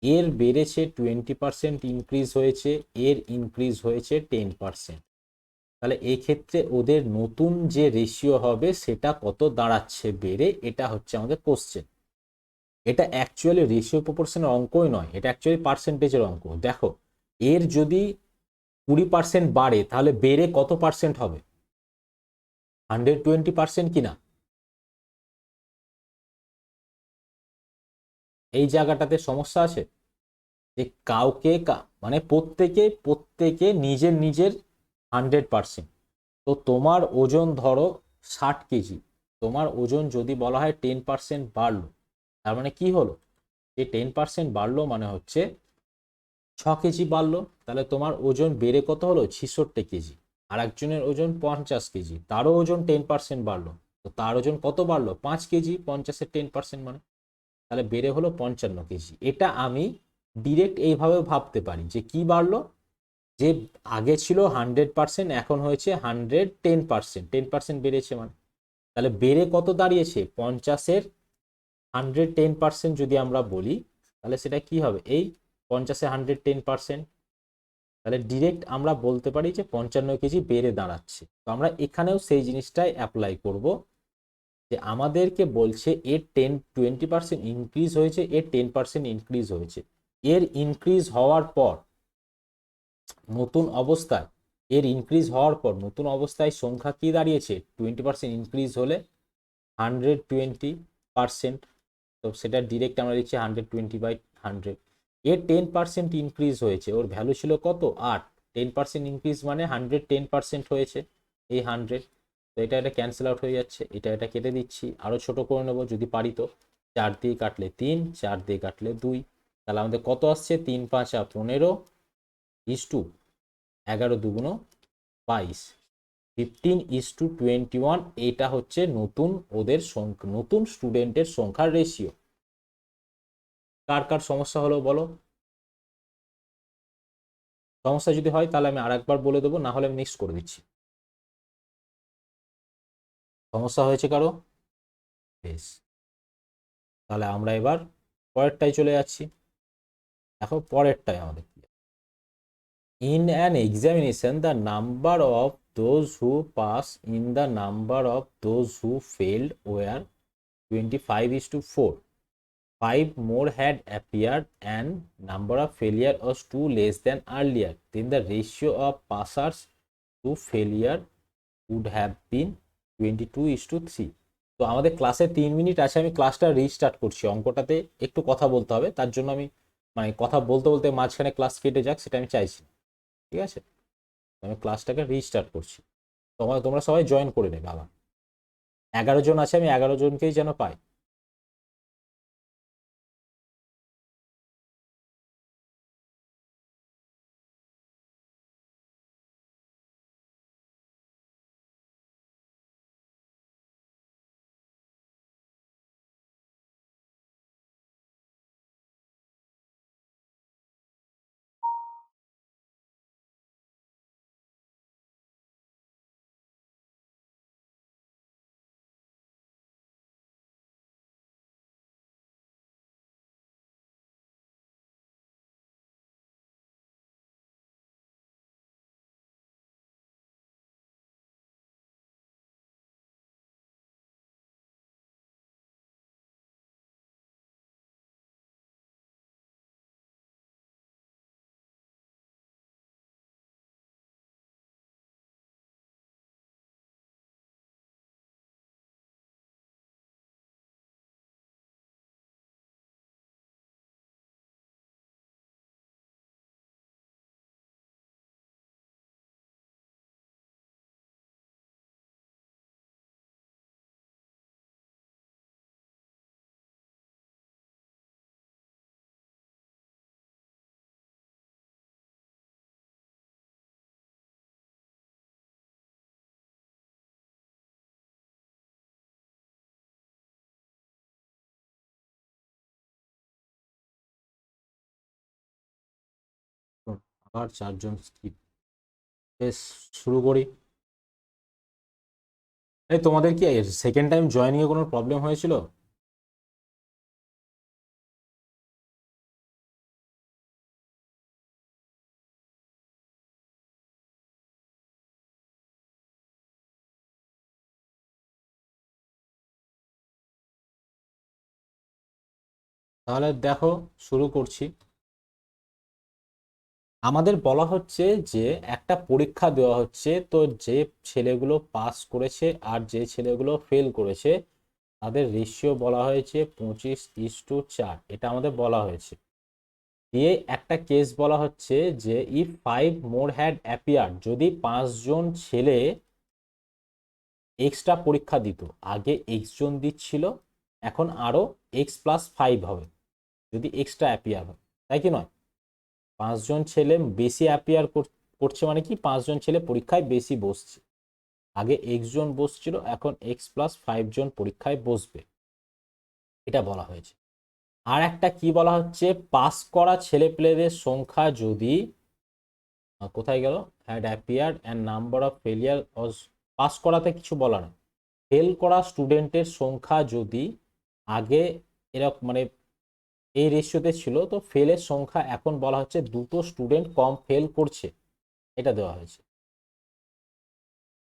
এর বেড়েছে 20% ইনক্রিজ হয়েছে, এর ইনক্রিজ হয়েছে 10%। তাহলে এই ক্ষেত্রে ওদের নতুন যে রেশিও হবে সেটা কত দাঁড়াচ্ছে বেড়ে, এটা হচ্ছে আমাদের কোশ্চেন। এটা অ্যাকচুয়ালি রেশিও প্রপোর্শনের অঙ্কই নয়, এটা অ্যাকচুয়ালি পার্সেন্টেজের অঙ্ক। দেখো, এর যদি 20% বাড়ে তাহলে বেড়ে কত পার্সেন্ট হবে? 120% কিনা? এই জায়গাটাতে সমস্যা আছে যে কাউকে মানে প্রত্যেকে প্রত্যেকে নিজের নিজের 100%। তো তোমার ওজন ধরো 60 কেজি, তোমার ওজন যদি বলা হয় 10% বাড়লো, তার মানে কি হলো, যে 10% বাড়লো মানে হচ্ছে 6 কেজি বাড়লো। তাহলে তোমার ওজন বেড়ে কত হলো? 66 কেজি। আর একজনের ওজন 50 কেজি, তারও ওজন 10% বাড়লো, তো তার ওজন কত বাড়লো? 5 কেজি। 50-এর 10% মানে তাহলে বেড়ে হলো 55 কেজি। এটা আমি ডিরেক্ট এইভাবে ভাবতে পারি যে কি বাড়লো, যে আগে ছিল 100%, এখন হয়েছে 110%, 10% বেড়েছে মানে। তাহলে বেড়ে কত দাঁড়িয়েছে? 50-এর 110% যদি আমরা বলি, তাহলে সেটা কি হবে? এই 50-এ 110%। তাহলে ডিরেক্ট আমরা বলতে পারি যে 55 কেজি বেড়ে দাঁড়াচ্ছে। তো আমরা এখানেও সেই জিনিসটাই অ্যাপ্লাই করব, যে আমাদেরকে বলছে এর 20% ইনক্রিজ হয়েছে, এর 10% ইনক্রিজ হয়েছে। এর ইনক্রিজ হওয়ার পর নতুন অবস্থায়, এর ইনক্রিজ হওয়ার পর নতুন অবস্থায় সংখ্যা কি দাঁড়িয়েছে? 20% ইনক্রিজ হলে 120%। তো সেটা ডিরেক্ট আমরা লিখছি 120/100। এর 10% ইনক্রিজ হয়েছে, ওর ভ্যালু ছিল কত? 8। 10% ইনক্রিজ মানে 110% হয়েছে, এই 100। তো এটা এটা ক্যান্সেল আউট হয়ে যাচ্ছে, এটা এটা কেটে দিচ্ছি, আরও ছোট করে নেবো যদি পারি। তো 4 দিয়ে কাটলে 3, 4 দিয়ে কাটলে 2। তাহলে আমাদের কত আসছে? 3 5 15 ইস টু 11 2 22, 15:21। এটা হচ্ছে নতুন ওদের সংখ্যা, নতুন স্টুডেন্টের সংখ্যার রেশিও। কার কার সমস্যা হলো বলো? সমস্যা যদি হয় তাহলে আমি আরেকবার বলে দেবো, না হলে আমি নেক্সট করে দিচ্ছি। সমস্যা হয়েছে কারো? বেশ, তাহলে আমরা এবার পরেরটাই চলে যাচ্ছি। দেখো পরেরটাই আমাদের, in an examination the number of those who pass in the number of those who failed were 25:4. 5 more had appeared and number of failure was 2 less than earlier, then the ratio of passers to failure would have been 22:3. তো আমাদের ক্লাসে 3 minute আছে, আমি ক্লাসটা restart করছি। অঙ্কটাতে একটু কথা বলতে হবে, তার জন্য আমি মানে কথা বলতে বলতে মাঝখানে ক্লাস কেটে যাক সেটা আমি চাইছি। ঠিক আছে, আমি ক্লাসটাকে রিস্টার্ট করছি, তোমরা সবাই জয়েন করে নেবে আবার। 11 জন আছে, আমি 11 জনকেই যেন পাই। আর 4 জন স্কিপ। বেশ, শুরু করি। এই তোমাদের কি সেকেন্ড টাইম জয়েনিং এ কোনো প্রবলেম হয়েছিল? তাহলে দেখো, শুরু করছি। আমাদের বলা হচ্ছে যে একটা পরীক্ষা দেওয়া হচ্ছে, তো যে ছেলেগুলো পাস করেছে আর যে ছেলেগুলো ফেল করেছে তাদের রেশিও বলা হয়েছে 25:4, এটা আমাদের বলা হয়েছে। দিয়ে একটা কেস বলা হচ্ছে যে ইফ 5 মোর হ্যাড অ্যাপিয়ার, যদি 5জন ছেলে এক্সট্রা পরীক্ষা দিত, আগে এক্স জন দিচ্ছিল, এখন আরো x+5 হবে যদি এক্সট্রা অ্যাপিয়ার হয়, তাই কি নয়? 5জন ছেলে বেশি অ্যাপিয়ার করছে, মানে কি 5জন ছেলে পরীক্ষায় বেশি বসছে। আগে এক্স জন বসছিল, এখন x+5 জন পরীক্ষায় বসবে, এটা বলা হয়েছে। আর একটা কি বলা হচ্ছে, পাস করা ছেলেপেলেদের সংখ্যা যদি কোথায় গেল, had appeared and number of failure was, pass করাতে কিছু বলা নেই, ফেল করা স্টুডেন্টের সংখ্যা যদি আগে এরকম মানে এই রেশিওতে ছিল, তো ফেলের সংখ্যা এখন বলা হচ্ছে দুটো স্টুডেন্ট কম ফেল করছে, এটা দেওয়া হয়েছে।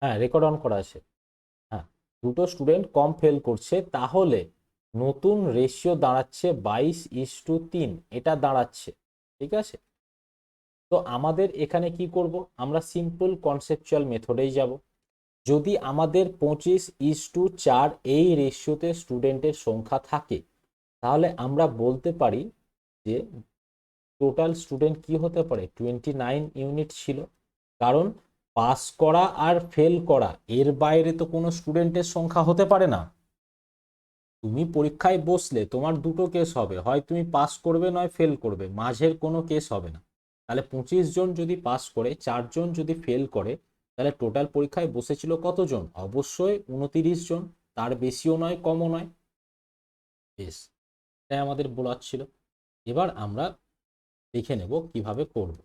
হ্যাঁ, রেকর্ড অন করা আছে। হ্যাঁ, দুটো স্টুডেন্ট কম ফেল করছে, তাহলে নতুন রেশিও দাঁড়াচ্ছে 22:3, এটা দাঁড়াচ্ছে। ঠিক আছে, তো আমাদের এখানে কি করব, আমরা সিম্পল কনসেপচুয়াল মেথডেই যাব। যদি আমাদের 25:4 এই রেশিওতে স্টুডেন্টের সংখ্যা থাকে, তাহলে আমরা বলতে পারি যে টোটাল স্টুডেন্ট কি হতে পারে, 29 ইউনিট ছিল। কারণ পাস করা আর ফেল করা এর বাইরে তো কোনো স্টুডেন্টের সংখ্যা হতে পারে না। তুমি পরীক্ষায় বসলে তোমার দুটো কেস হবে, হয় তুমি পাস করবে নয় ফেল করবে, মাঝের কোনো কেস হবে না। তাহলে 25 জন যদি পাস করে, 4 জন যদি ফেল করে, তাহলে টোটাল পরীক্ষায় বসেছিল কতজন? অবশ্যই 29 জন, তার বেশিও নয় কমও নয়। বেশ, এটাই আমাদের বলার ছিল। এবার আমরা দেখে নেব কিভাবে করব।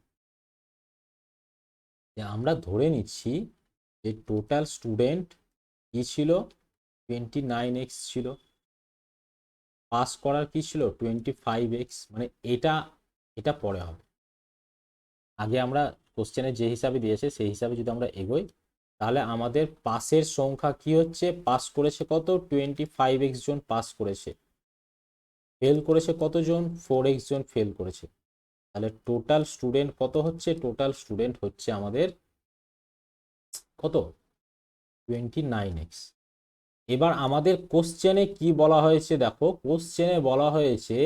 যে আমরা ধরে নিচ্ছি যে টোটাল স্টুডেন্ট কি ছিল, 29x ছিল, পাস করার কি ছিল 25x, মানে এটা এটা পরে হবে। আগে আমরা কোশ্চেনে যে হিসাবে দিয়েছে সেই হিসাবে যদি আমরা এগোই, তাহলে আমাদের পাসের সংখ্যা কি হচ্ছে, পাস করেছে কত, 25x জন পাস করেছে, ফেল করেছে কতজন, 4x জন ফেল করেছে। তাহলে টোটাল স্টুডেন্ট কত হচ্ছে, টোটাল স্টুডেন্ট হচ্ছে আমাদের কত, 29x। এবার আমাদের কোশ্চেনে কি বলা হয়েছে, দেখো কোশ্চেনে বলা হয়েছে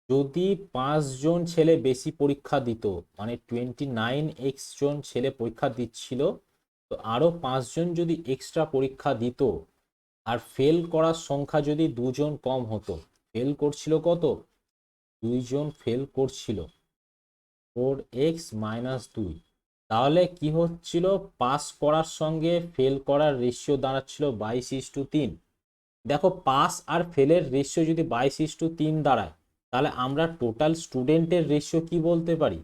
যদি 5জন ছেলে বেশি পরীক্ষা দিত, মানে 29x জন ছেলে পরীক্ষা দিচ্ছিল, তো আরো 5জন যদি এক্সট্রা পরীক্ষা দিত, আর ফেল করার সংখ্যা যদি 2জন কম হতো, ফেল করছিল কত, 2জন ফেল করছিল, 4x-2, তাহলে কি হচ্ছিল, পাস করার সঙ্গে ফেল করার রেশিও দাঁড়াচ্ছিল 22:3। দেখো পাস আর ফেলের রেশিও যদি 22:3 দাঁড়ায়, তাহলে আমরা টোটাল স্টুডেন্টের রেশিও কি বলতে পারি,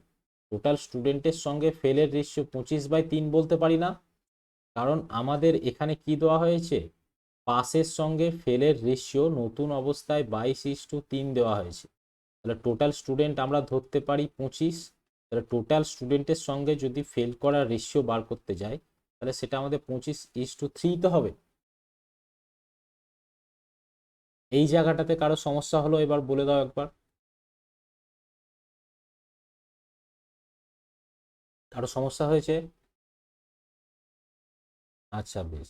টোটাল স্টুডেন্টের সঙ্গে ফেলের রেশিও 25/3 বলতে পারি না? কারণ আমাদের এখানে কি দেওয়া হয়েছে, পাসের সঙ্গে ফেলের রেশিও নতুন অবস্থায় 22:3 দেওয়া হয়েছে। তাহলে টোটাল স্টুডেন্ট আমরা ধরতে পারি 25। তাহলে টোটাল স্টুডেন্টের সঙ্গে যদি ফেল করার রেশিও বার করতে যাই, তাহলে সেটা আমাদের 25:3 তো হবে। এই জায়গাটাতে কারো সমস্যা হলো, এবার বলে দাও একবার। কারো সমস্যা হয়েছে? আচ্ছা বেশ,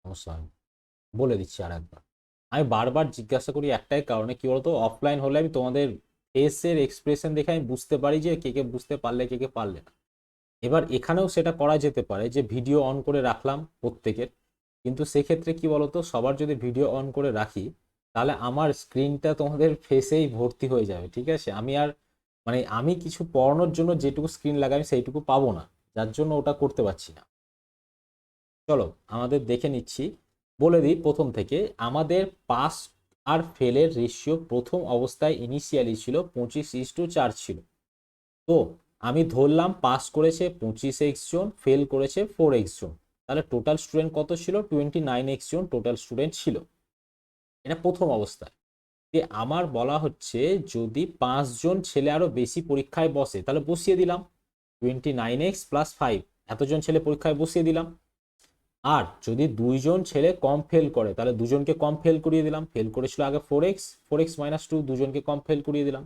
সমস্যা হয়নি, বলে দিচ্ছি আর একবার। আমি বারবার জিজ্ঞাসা করি একটাই কারণে, কি বলতো, অফলাইন হলে আমি তোমাদের ফেসের এক্সপ্রেশন দেখে আমি বুঝতে পারি যে কে কে বুঝতে পারলে কে কে পারলে না। এবার এখানেও সেটা করা যেতে পারে যে ভিডিও অন করে রাখলাম প্রত্যেকের, কিন্তু সেক্ষেত্রে কি বলতো, সবার যদি ভিডিও অন করে রাখি, তাহলে আমার স্ক্রিনটা তোমাদের ফেসেই ভর্তি হয়ে যাবে। ঠিক আছে, আমি আর মানে আমি কিছু পড়ানোর জন্য যেটুকু স্ক্রিন লাগাই আমি সেইটুকু পাবো না, যার জন্য ওটা করতে পারছি না। চলো আমাদের দেখে নিচ্ছি, বলে দিই প্রথম থেকে। আমাদের পাস আর ফেলের রেশিও প্রথম অবস্থায় ইনিশিয়ালি ছিল 25:4 ছিল। তো আমি ধরলাম পাস করেছে 25x জন, ফেল করেছে 4x জন, তাহলে টোটাল স্টুডেন্ট কত ছিল? 29x জন টোটাল স্টুডেন্ট ছিল। এটা প্রথম অবস্থায়। যে আমার বলা হচ্ছে যদি 5 জন ছেলে আরো বেশি পরীক্ষায় বসে, তাহলে বসিয়ে দিলাম 29x+5, এতজন ছেলে পরীক্ষায় বসিয়ে দিলাম। আর যদি 2জন ছেলে কম ফেল করে, তাহলে দুজনকে কম ফেল করিয়ে দিলাম। ফেল করেছিল আগে 4x, 4x-2, দুজনকে কম ফেল করিয়ে দিলাম।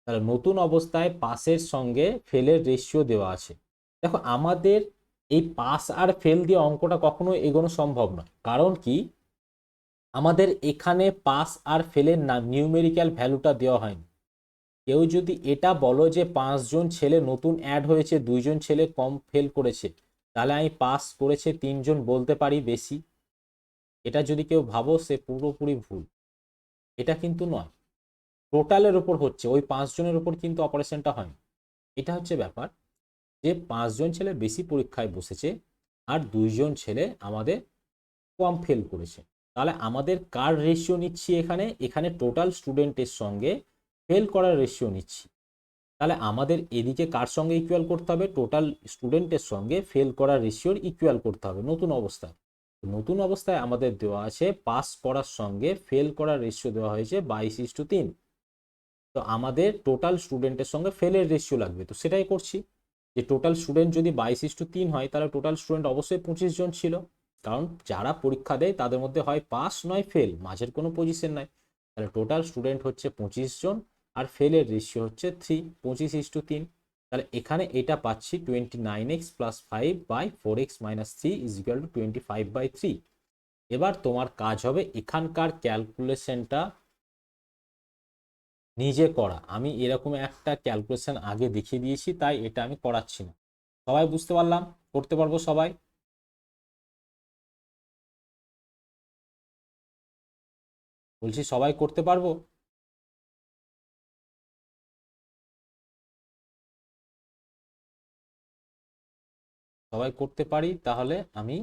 তাহলে নতুন অবস্থায় পাসের সঙ্গে ফেলের রেশিও দেওয়া আছে। দেখো আমাদের এই পাস আর ফেল দিয়ে অঙ্কটা কখনো এগোনো সম্ভব নয়। কারণ কি, আমাদের এখানে পাস আর ফেলের নিউমেরিক্যাল ভ্যালুটা দেওয়া হয়নি। কেউ যদি এটা বলো যে 5জন ছেলে নতুন অ্যাড হয়েছে, 2জন ছেলে কম ফেল করেছে, তাহলে আমি পাস করেছে 3জন বলতে পারি বেশি। এটা যদি কেউ ভাবো, সে পুরোপুরি ভুল। এটা কিন্তু নয়, টোটালের উপর হচ্ছে, ওই 5জনের উপর কিন্তু অপারেশনটা হয়। এটা হচ্ছে ব্যাপার যে 5জন ছেলে বেশি পরীক্ষায় বসেছে আর 2জন ছেলে আমাদের কম ফেল করেছে। তাহলে আমাদের কার রেশিও নিচ্ছি এখানে? এখানে টোটাল স্টুডেন্টের সঙ্গে ফেল করার রেশিও নিচ্ছি। তাহলে আমাদের এদিকে কার সঙ্গে ইকুয়াল করতে হবে? টোটাল স্টুডেন্টের সঙ্গে ফেল করার রেশিওর ইকুয়াল করতে হবে নতুন অবস্থায়। নতুন অবস্থায় আমাদের দেওয়া আছে পাস করার সঙ্গে ফেল করার রেশিও দেওয়া হয়েছে 22:3। তো আমাদের টোটাল স্টুডেন্টের সঙ্গে ফেলের রেশিও লাগবে, তো সেটাই করছি। যে টোটাল স্টুডেন্ট যদি 22:3 হয়, তাহলে টোটাল স্টুডেন্ট অবশ্যই 25জন ছিল। কারণ যারা পরীক্ষা দেয় তাদের মধ্যে হয় পাস নয় ফেল, মাঝের কোনো পজিশন নাই। তাহলে টোটাল স্টুডেন্ট হচ্ছে 25জন আর ফেলের রেশিও হচ্ছে 3, 25:3। তাহলে এখানে এটা পাচ্ছি 29x+5/4x-3 = 25/3। এবার তোমার কাজ হবে এখানকার ক্যালকুলেশনটা নিজে করা। আমি এরকম একটা ক্যালকুলেশন আগে দেখিয়ে দিয়েছি, তাই এটা আমি করাচ্ছি না। সবাই বুঝতে পারলাম? করতে পারবো সবাই? বলছি সবাই করতে পারবো? সবাই করতে পারি, তাহলে আমি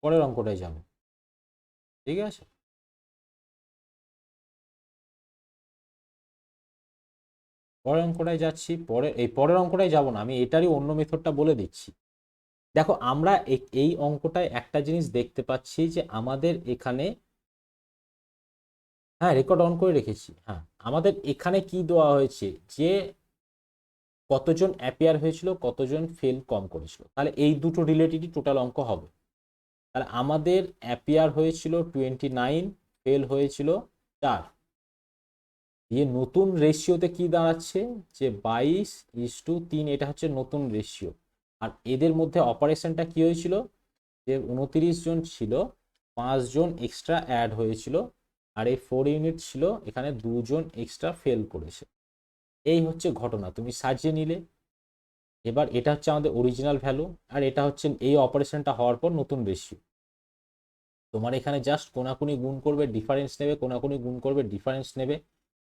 পরের অঙ্কটায় যাব। ঠিক আছে, পরের অঙ্কটায় যাচ্ছি। পরের অঙ্কটায় যাব না, আমি এটারই অন্য মেথডটা বলে দিচ্ছি। দেখো আমরা এই অঙ্কটায় একটা জিনিস দেখতে পাচ্ছি যে আমাদের এখানে, হ্যাঁ রেকর্ড অন করে রেখেছি, হ্যাঁ আমাদের এখানে কি দেওয়া হয়েছে যে কতজন অ্যাপিয়ার হয়েছিল, কতজন ফেল কম করেছিল। তাহলে এই দুটো রিলেটেডই টোটাল অঙ্ক হবে। তাহলে আমাদের অ্যাপিয়ার হয়েছিল 29, ফেল হয়েছিল 4। দিয়ে নতুন রেশিওতে কি দাঁড়াচ্ছে যে 22:3, এটা হচ্ছে নতুন রেশিও। আর এদের মধ্যে অপারেশনটা কি হয়েছিল যে 29জন ছিল, 5জন এক্সট্রা অ্যাড হয়েছিল, আর এই 4 ইউনিট ছিল, এখানে 2জন এক্সট্রা ফেল করেছে। এই হচ্ছে ঘটনা, তুমি সাজিয়ে নিলে। এবার এটা হচ্ছে আমাদের অরিজিনাল ভ্যালু, আর এটা হচ্ছে এই অপারেশনটা হওয়ার পর নতুন রেশিও। তোমার এখানে জাস্ট কোনাকুনি গুণ করবে, ডিফারেন্স নেবে, কোনাকুনি গুণ করবে, ডিফারেন্স নেবে,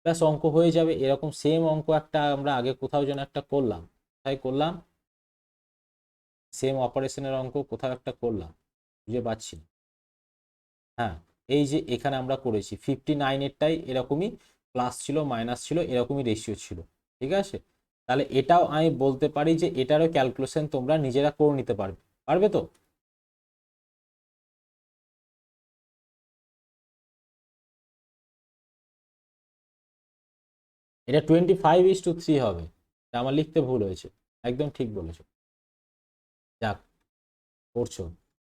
ব্যাস অঙ্ক হয়ে যাবে। এরকম সেম অঙ্ক একটা আমরা আগে কোথাও যেন একটা করলাম, তাই করলাম সেম অপারেশনের অঙ্ক কোথাও একটা করলাম, বুঝে পাচ্ছি না। হ্যাঁ, এই যে এখানে আমরা করেছি 59-এরটাই এরকমই, প্লাস ছিল মাইনাস ছিল, এরকমই রেশিও ছিল। ঠিক আছে, তাহলে এটাও আমি বলতে পারি যে এটারও ক্যালকুলেশন তোমরা নিজেরা করে নিতে পারবে। পারবে তো? এটা 25:3 হবে। এটা আমার লিখতে ভুল হয়েছে, একদম ঠিক বলেছো। যাক, করছো,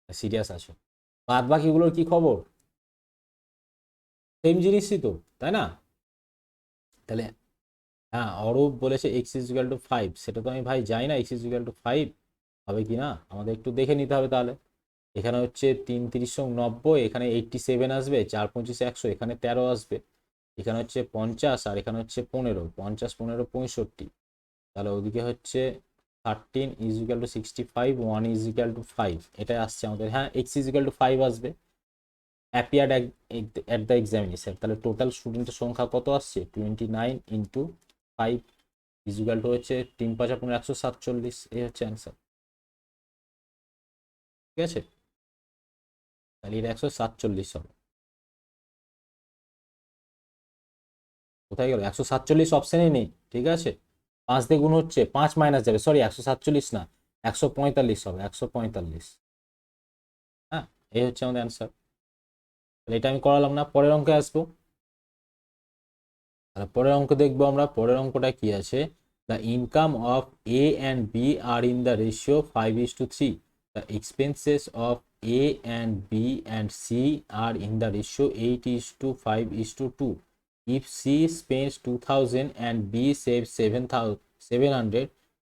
সিরিয়াস আছো। বাদ বাকিগুলোর কি খবর? সেম জিনিসই তো, তাই না? তাহলে হ্যাঁ, অরূপ বলেছে x=5, সেটা তো আমি ভাই যাই না x=5 হবে কি না, আমাদের একটু দেখে নিতে হবে। তাহলে এখানে হচ্ছে 3×3=90, এখানে 87 আসবে, 4×5=100, এখানে 13 আসবে, এখানে হচ্ছে 50, আর এখানে হচ্ছে 15, 50 15 65। তাহলে ওদিকে হচ্ছে 13=65, 1=5, এটাই আসছে আমাদের। হ্যাঁ, x=5 আসবে অ্যাপিয়ার্ড অ্যাট দ্য এক্সামিনেশন। তাহলে টোটাল স্টুডেন্টের সংখ্যা কত আসছে? 29 × 5 হচ্ছে 3×5=147, এই হচ্ছে অ্যান্সার। ঠিক আছে, তাহলে এটা 147 হবে। কোথায় গেল? 147 অপশানে নেই, ঠিক আছে। 5 দিয়ে গুণ হচ্ছে, 5 মাইনাস যাবে, সরি 147 না, 145 হবে, 145। হ্যাঁ, এই হচ্ছে আমাদের অ্যান্সার। এটা আমি করালাম না, পরের অঙ্কে আসবো। পরের অঙ্ক দেখবো আমরা। পরের অঙ্কটা কি আছে, the income of A and B are in the ratio 5:3, the expenses of A and B and C are in the ratio 8:5:2, if C spends 2000 and B saves 700,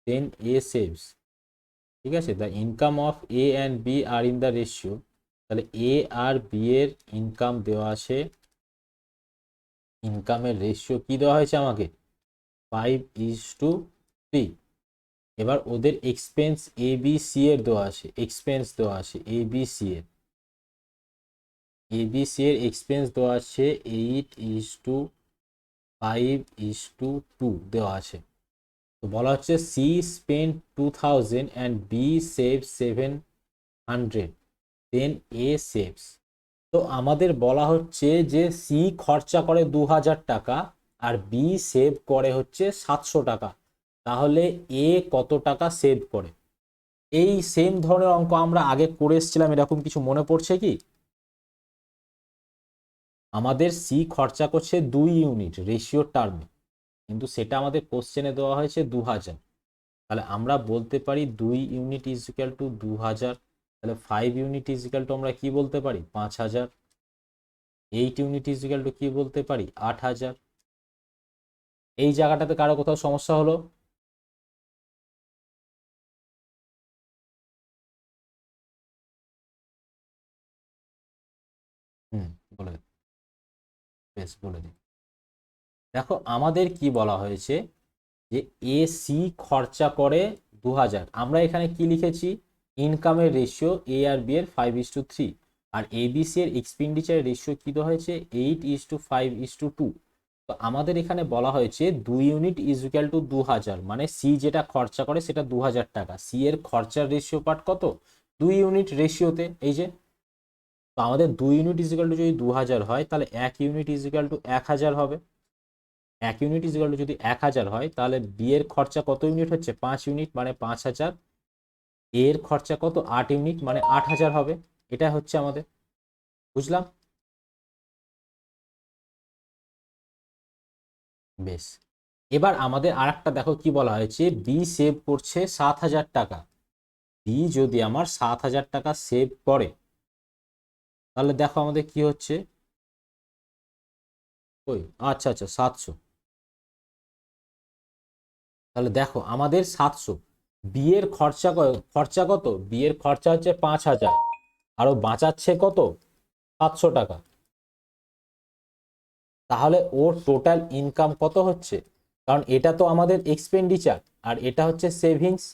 then A saves। ঠিক আছে, the income of A and B are in the ratio, তাহলে A R B এর income দেওয়া আছে, ইনকামের ratio কি দেওয়া হয়েছে আমাকে, 5:3। এবার ওদের এক্সপেন্স এ বি সি এর দেওয়া আছে, এক্সপেন্স দেওয়া আছে এ বি সি এর, এ বি সি এর এক্সপেন্স দেওয়া আছে 8:5:2 দেওয়া আছে। তো বলা হচ্ছে C spend 2000 and B save 700, then A saves. তো আমাদের বলা হচ্ছে যে সি খরচা করে 2000 টাকা আর বি সেভ করে হচ্ছে 700 টাকা, তাহলে এ কত টাকা সেভ করে? এই সেম ধরনের অঙ্ক আমরা আগে করে এসেছিলাম, এরকম কিছু মনে পড়ছে কি? আমাদের সি খরচা করছে 2 ইউনিট রেশিও টার্মে, কিন্তু সেটা আমাদের কোশ্চেনে দেওয়া হয়েছে 2000। তাহলে আমরা বলতে পারি 2 ইউনিট ইজ ইকুয়াল টু 2000, তাহলে 5 ইউনিট ইজ ইকুয়াল টু আমরা কি বলতে পারি, 5000। 8 ইউনিট ইজ ইকুয়াল টু কি বলতে পারি, 8000। এই জায়গাটাতে কারো কোথাও সমস্যা হলো? বলে দিন, বেশ বলে দিন। দেখো আমাদের কি বলা হয়েছে যে এ সি খরচা করে 2000, আমরা এখানে কি লিখেছি, ইনকামের রেশিও এ আর বি এর 5:3, আর এবিসি এর এক্সপেন্ডিচার রেশিও কি দেওয়া হয়েছে 8:5:2। তো আমাদের এখানে বলা হয়েছে 2 ইউনিট ইজ ইকুয়াল টু 2000, মানে সি যেটা খরচা করে সেটা 2000 টাকা, সি এর খরচার রেশিও পার্ট কত, 2 ইউনিট রেশিওতে, এই যে। তো আমাদের 2 ইউনিট ইজ ইকুয়াল টু যদি 2000 হয়, তাহলে 1 ইউনিট ইজ ইকুয়াল টু 1000 হবে। 1 ইউনিট ইজ ইকুয়াল টু যদি 1000 হয়, তাহলে বি এর খরচা কত ইউনিট হচ্ছে, 5 ইউনিট মানে 5000। এর খরচা কত, 8 ইউনিট মানে 8000 হবে। এটা হচ্ছে আমাদের, বুঝলাম? বেশ, এবার আমাদের আর একটা দেখো কি বলা হয়েছে, বি সেভ করছে 7000 টাকা। বি যদি আমার 7000 টাকা সেভ করে, তাহলে দেখো আমাদের কি হচ্ছে, ওই আচ্ছা আচ্ছা 700। তাহলে দেখো আমাদের 700, বিয়ের খরচা খরচা কত, বিয়ের খরচা হচ্ছে 5000, আরো বাঁচাচ্ছে কত, 700 টাকা। তাহলে ওর টোটাল ইনকাম কত হচ্ছে, কারণ এটা তো আমাদের এক্সপেন্ডিচার আর এটা হচ্ছে সেভিংস,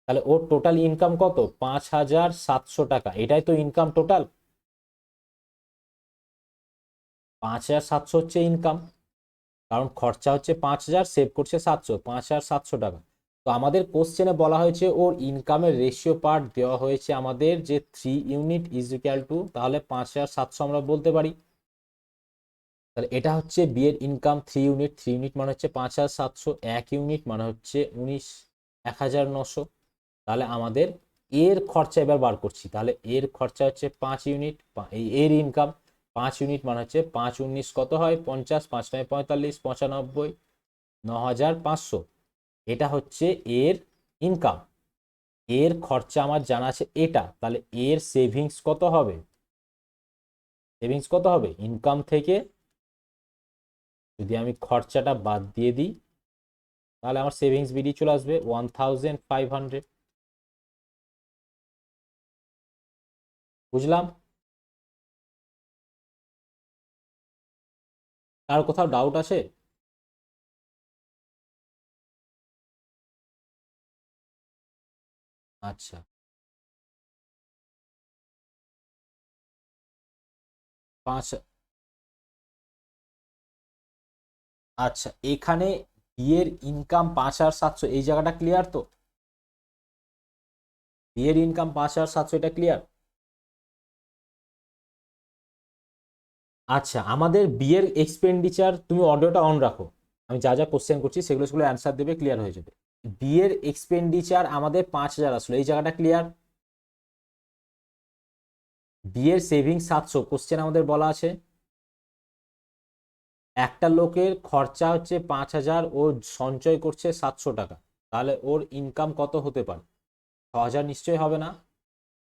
তাহলে ওর টোটাল ইনকাম কত, 5700 টাকা, এটাই তো ইনকাম টোটাল। 5700 হচ্ছে ইনকাম, কারণ খরচা হচ্ছে 5000, সেভ করছে 700, 5700 টাকা। তো আমাদের কোশ্চেনে বলা হয়েছে ওর ইনকামের রেশিও পার্ট দেওয়া হয়েছে আমাদের যে 3 ইউনিট ইজ ইকুয়াল টু, তাহলে 5700 আমরা বলতে পারি। তাহলে এটা হচ্ছে বি এর ইনকাম 3 ইউনিট, 3 ইউনিট মানে হচ্ছে 5700, 1 ইউনিট মানে হচ্ছে 19,900। তাহলে আমাদের এর খরচা এবার বার করছি, তাহলে এর খরচা হচ্ছে 5 ইউনিট, এর ইনকাম 5 ইউনিট মানে হচ্ছে 5 19 কত হয় 50, 5 9 45, 95, 9500। এটা হচ্ছে এর ইনকাম। এর খরচা আমার জানা আছে এটা, তাহলে এর সেভিংস কত হবে, সেভিংস কত হবে, ইনকাম থেকে যদি আমি খরচাটা বাদ দিয়ে দিই, তাহলে আমার সেভিংস বেরিয়ে চলে আসবে 1500। বুঝলাম? আর কোথাও ডাউট আছে? আচ্ছা, 5, আচ্ছা এখানে বিয়ের ইনকাম 5700, এই জায়গাটা ক্লিয়ার তো, বিয়ের ইনকাম 5700, এটা ক্লিয়ার। আচ্ছা আমাদের বিয়ের এক্সপেন্ডিচার, তুমি অডিওটা অন রাখো, আমি যা যা কোশ্চেন করছি সেগুলো সেগুলো অ্যান্সার দেবে, ক্লিয়ার হয়ে যাবে। বি এর এক্সপেন্ডিচার আমাদের 5,000 আসলো, এই জায়গাটা ক্লিয়ার। বি এর সেভিংস 700, কোশ্চেন আমাদের বলা আছে একটা লোকের খরচা হচ্ছে 5,000, ও সঞ্চয় করছে 700 টাকা, তাহলে ওর ইনকাম কত হতে পারে? 6,000 নিশ্চয়ই হবে না,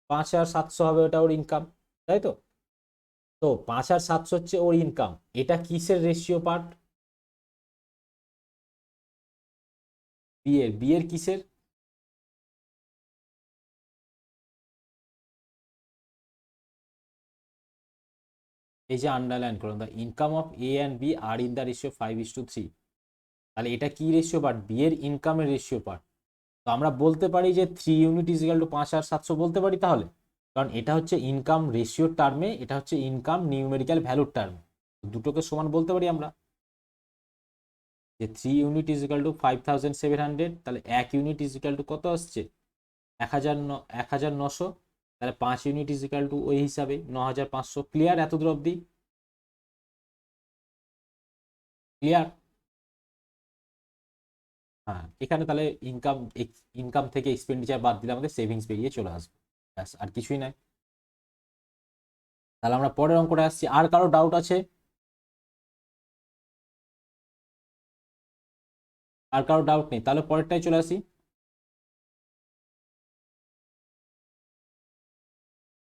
5,700 হবে ওটা ওর ইনকাম, তাই তো? তো 5,700 হচ্ছে ওর ইনকাম। এটা কিসের রেশিও পার্ট? বি এর কিসের? এই যে আন্ডারলাইন করুন, the income of A and B are in the ratio 5:3। তাহলে এটা কি রেশিও পার্ট? বি এর ইনকামের রেশিও পার্ট। তো আমরা বলতে পারি যে 3 ইউনিট ইজ ইকুয়াল টু 5,700 বলতে পারি তাহলে, কারণ এটা হচ্ছে ইনকাম রেশিওর টার্মে, এটা হচ্ছে ইনকাম নিউমেরিক্যাল ভ্যালুর টার্মে, দুটোকে সমান বলতে পারি আমরা যে 3 ইউনিট ইজ ইকুয়াল টু 5,700। তাহলে 1 ইউনিট ইজ ইকুয়াল টু কত আসছে? 1,900। তাহলে 5 ইউনিট ইজ ইকুয়াল টু ওই হিসাবে 9,500। ক্লিয়ার এত দূর অব্দি? ক্লিয়ার? হ্যাঁ, এখানে তাহলে ইনকাম, ইনকাম থেকে এক্সপেন্ডিচার বাদ দিলে আমাদের সেভিংস বেরিয়ে চলে আসবে, ব্যাস আর কিছুই নাই। তাহলে আমরা পরের অঙ্কটা আসছি। আর কারো ডাউট আছে? আর কারো ডাউট নেই, তাহলে পরেরটাই চলে আসি।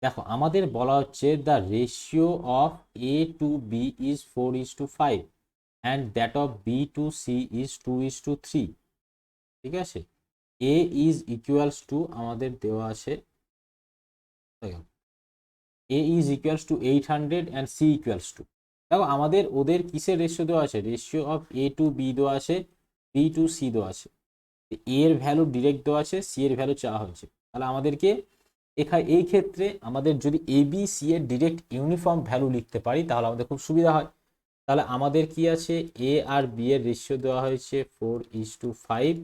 দেখো আমাদের বলা হচ্ছে the ratio of A to B is 4:5 and that of B to C is 2:3। ঠিক আছে, এ ইজ ইকুয়ালস টু আমাদের দেওয়া আছে, A is equals to 800 and C equals to, দেখো আমাদের ওদের কিসের রেশিও দেওয়া আছে? Ratio of A to B দেওয়া আছে, বি টু সি দেওয়া আছে, এর ভ্যালু ডিরেক্ট দেওয়া আছে, সি এর ভ্যালু চাওয়া হয়েছে। তাহলে আমাদেরকে এই ক্ষেত্রে আমাদের যদি এ বি সি এর ডিরেক্ট ইউনিফর্ম ভ্যালু লিখতে পারি তাহলে আমাদের খুব সুবিধা হয়। তাহলে আমাদের কি আছে? এ আর বি এর রেশিও দেওয়া হয়েছে 4:5,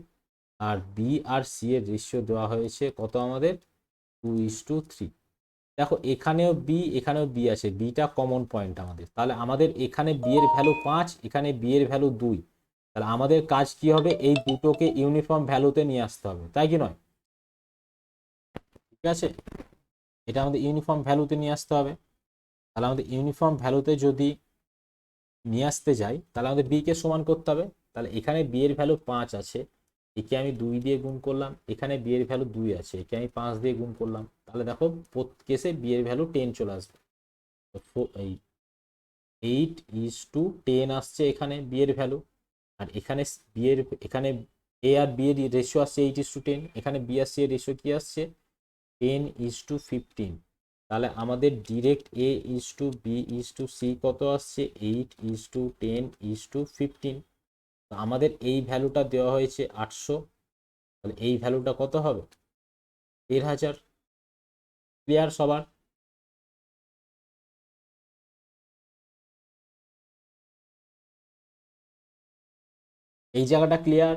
আর বি আর সি এর রেশিও দেওয়া হয়েছে কত আমাদের? 2:3। দেখো এখানেও বি এখানেও বি আছে, বিটা কমন পয়েন্ট আমাদের, তাহলে আমাদের এখানে বি এর ভ্যালু 5, এখানে বি এর ভ্যালু 2। তাহলে আমাদের কাজ কি হবে? এই দুটোকে ইউনিফর্ম ভ্যালুতে নিয়ে আসতে হবে, তাই কি নয়? ঠিক আছে, এটা আমাদের ইউনিফর্ম ভ্যালুতে নিয়ে আসতে হবে। তাহলে আমাদের ইউনিফর্ম ভ্যালুতে যদি নিয়ে আসতে যাই তাহলে আমাদের বি কে সমান করতে হবে। তাহলে এখানে বি এর ভ্যালু 5 আছে, একে আমি 2 দিয়ে গুণ করলাম, এখানে বি এর ভ্যালু 2 আছে, একে আমি 5 দিয়ে গুণ করলাম, তাহলে দেখো প্রত্যেক কেসে বি এর ভ্যালু 10 চলে আসবে। এই 8:10 আসছে এখানে বি এর ভ্যালু, আর এখানে বি এর, এখানে এ আর বি এর রেশিও আসছে 8:10, এখানে বি আর সি এর রেশিও কি আসছে? 10:15। তাহলে আমাদের direct A is to B is to C কত আসছে? 8:10:15। তো আমাদের এই ভ্যালুটা দেওয়া হয়েছে 800, তাহলে এই ভ্যালুটা কত হবে? 1,000। ক্লিয়ার সবার? এই জায়গাটা ক্লিয়ার?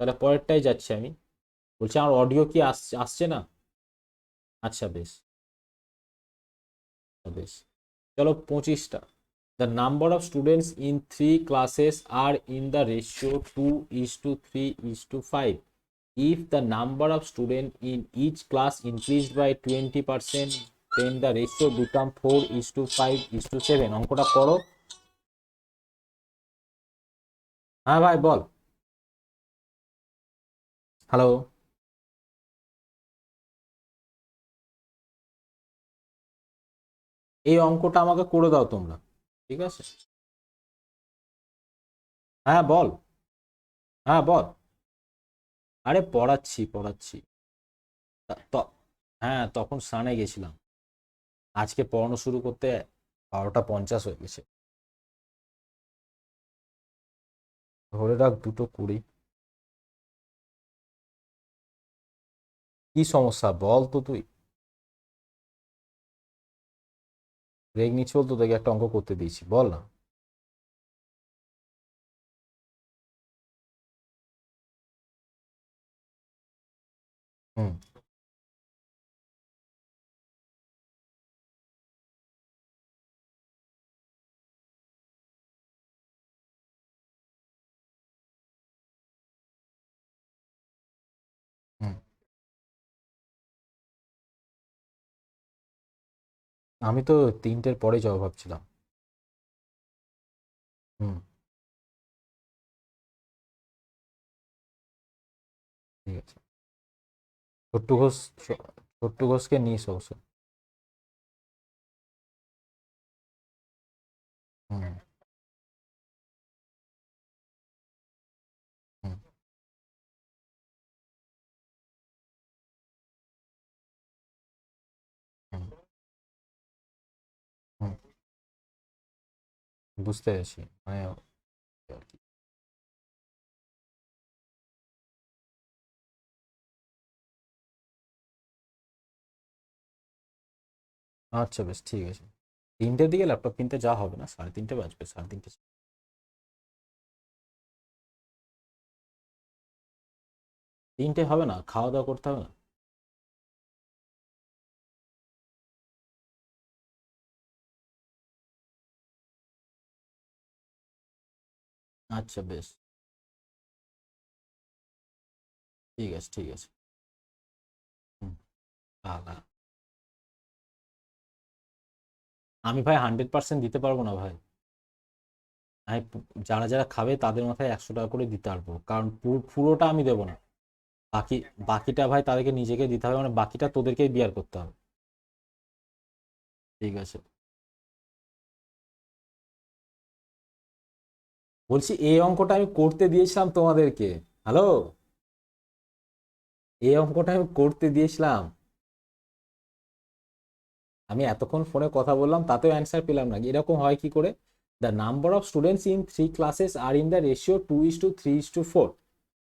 তাহলে পরেরটাই যাচ্ছি আমি। বলছি আমার অডিও কি আসছে আসছে না? আচ্ছা বেশ, বেশ। চলো 25টা। The number of students in 3 classes are in the ratio 2:3:5. If the number of students in each class increased by 20%, then the ratio become 4:5:7. অঙ্কটা করো। হ্যাঁ ভাই বল। হ্যালো। এই অঙ্কটা আমাকে করে দাও তোমরা, ঠিক আছে? হ্যাঁ বল। হ্যাঁ বল। আরে পড়াচ্ছি পড়াচ্ছি। হ্যাঁ তখন স্নানে গেছিলাম, আজকে পড়ানো শুরু করতে 12:50 হয়ে গেছে। ধরে রাখ 2:20। কি সমস্যা বল তো তুই? ব্রেক নিচ্ছি বলতো, তোকে একটা অঙ্ক করতে দিয়েছি, বল না। হুম। আমি তো 3টের পরে যাবো ভাবছিলাম। হুম, ঠিক আছে। ছোট্টু ঘোষ, ছোট্টু ঘোষকে নিস অবশ্য। হুম, হুম, হুম, হুম, বুঝতে পেরেছি মানে আর কি। আচ্ছা বেশ ঠিক আছে। 3টের দিকে ল্যাপটপ কিনতে যাওয়া হবে না, 3:30 বাজবে, 3:30। 3টে হবে না, খাওয়া দাওয়া করতে হবে না? আচ্ছা বেশ, ঠিক আছে ঠিক আছে। হুম, আহা, আমি ভাই 100% দিতে পারবো না ভাই। আমি যারা যারা খাবে তাদের মাথায় 100 টাকা করে দিতে পারবো, কারণ পুরোটা আমি দেবো না। বাকি, বাকিটা ভাই তাদেরকে নিজেকে দিতে হবে, মানে বাকিটা তোদেরকেই বিয়ার করতে হবে। ঠিক আছে। বলছি এই অঙ্কটা আমি করতে দিয়েছিলাম তোমাদেরকে। হ্যালো, এই অঙ্কটা আমি করতে দিয়েছিলাম। আমি এতক্ষণ ফোনে কথা বললাম তাতেও অ্যান্সার পেলাম না, এরকম হয় কি করে? The number of students in 3 classes are in the ratio 2:3:4।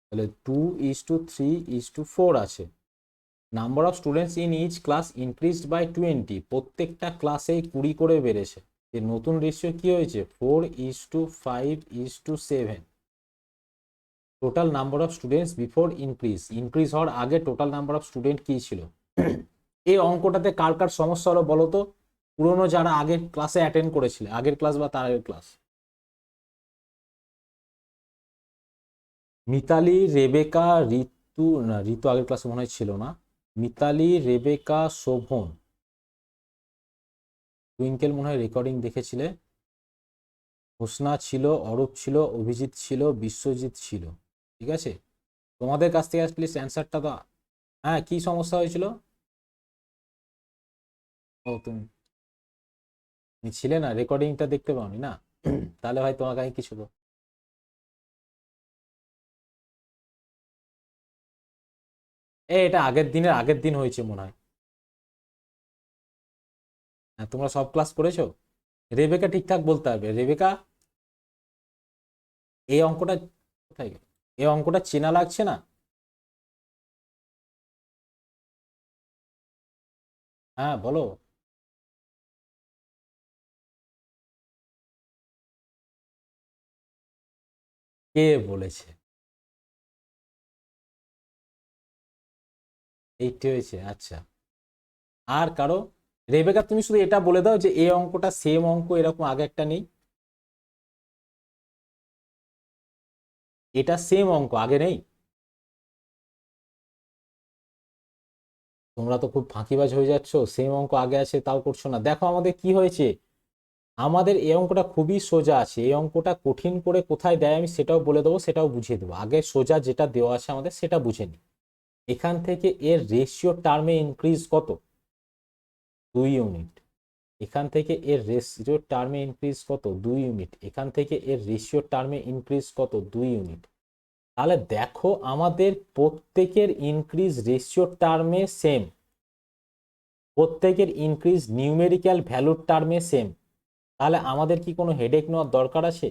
তাহলে 2:3:4 আছে। Number of students in each class increased by 20, প্রত্যেকটা ক্লাসেই 20 করে বেড়েছে। এর নতুন রেশিও কি হয়েছে? 4:5:7। Total number of students before increase, increase হওয়ার আগে টোটাল নাম্বার অফ স্টুডেন্ট কি ছিল? এই অঙ্কটাতে কার কার সমস্যা হলো বলো তো? পুরোনো যারা আগের ক্লাসে অ্যাটেন্ড করেছিল, আগের ক্লাস বা তার আগের ক্লাস। মিতালি, রেবেকা, ঋতু, না ঋতু আগের ক্লাসে মনে হয় ছিল না। মিতালি, রেবেকা, শোভন, টুইঙ্কেল মনে হয় রেকর্ডিং দেখেছিলে। হোসনা ছিল, অরূপ ছিল, অভিজিৎ ছিল, বিশ্বজিৎ ছিল। ঠিক আছে, তোমাদের কাছ থেকে প্লিজ অ্যান্সারটা তো। হ্যাঁ, কি সমস্যা হয়েছিল? ও তুমি ছিলে না, রেকর্ডিংটা দেখতে পাওনি না? তাহলে ভাই তোমাকে আমি কিছু তো। এটা আগের দিনের আগের দিন হয়েছে মনে হয়। হ্যাঁ, তোমরা সব ক্লাস করেছো? রেবেকা ঠিকঠাক বলতে হবে। রেবেকা, এই অঙ্কটা কোথায় গেল? এই অঙ্কটা চেনা লাগছে না? হ্যাঁ বলো। কে বলেছে? 80 হয়েছে, আচ্ছা। আর কারো? রেবেকা তুমি শুধু এটা বলে দাও যে এই অঙ্কটা সেম অঙ্ক এরকম আগে একটা নেই। এটা সেম অঙ্ক আগে নেই। তোমরা তো খুব ফাঁকিবাজ হয়ে যাচ্ছ, সেম অঙ্ক আগে আছে তাও করছো না। দেখো আমাদের কি হয়েছে, আমাদের এই অঙ্কটা খুবই সোজা আছে, এই অঙ্কটা কঠিন করে কোথায় দেয় আমি সেটাও বলে দেবো, সেটাও বুঝিয়ে দেবো। আগে সোজা যেটা দেওয়া আছে আমাদের সেটা বুঝে নি। এখান থেকে এর রেশিও টার্মে ইনক্রিজ কত? 2 ইউনিট। এখান থেকে এর রেশিও টার্মে ইনক্রিজ কত? 2 ইউনিট। এখান থেকে এর রেশিও টার্মে ইনক্রিজ কত? 2 ইউনিট। তাহলে দেখো আমাদের প্রত্যেকের ইনক্রিজ রেশিও টার্মে সেম, প্রত্যেকের ইনক্রিজ নিউমেরিক্যাল ভ্যালুর টার্মে সেম। তাহলে আমাদের কি কোনো হেডেক নেওয়ার দরকার আছে?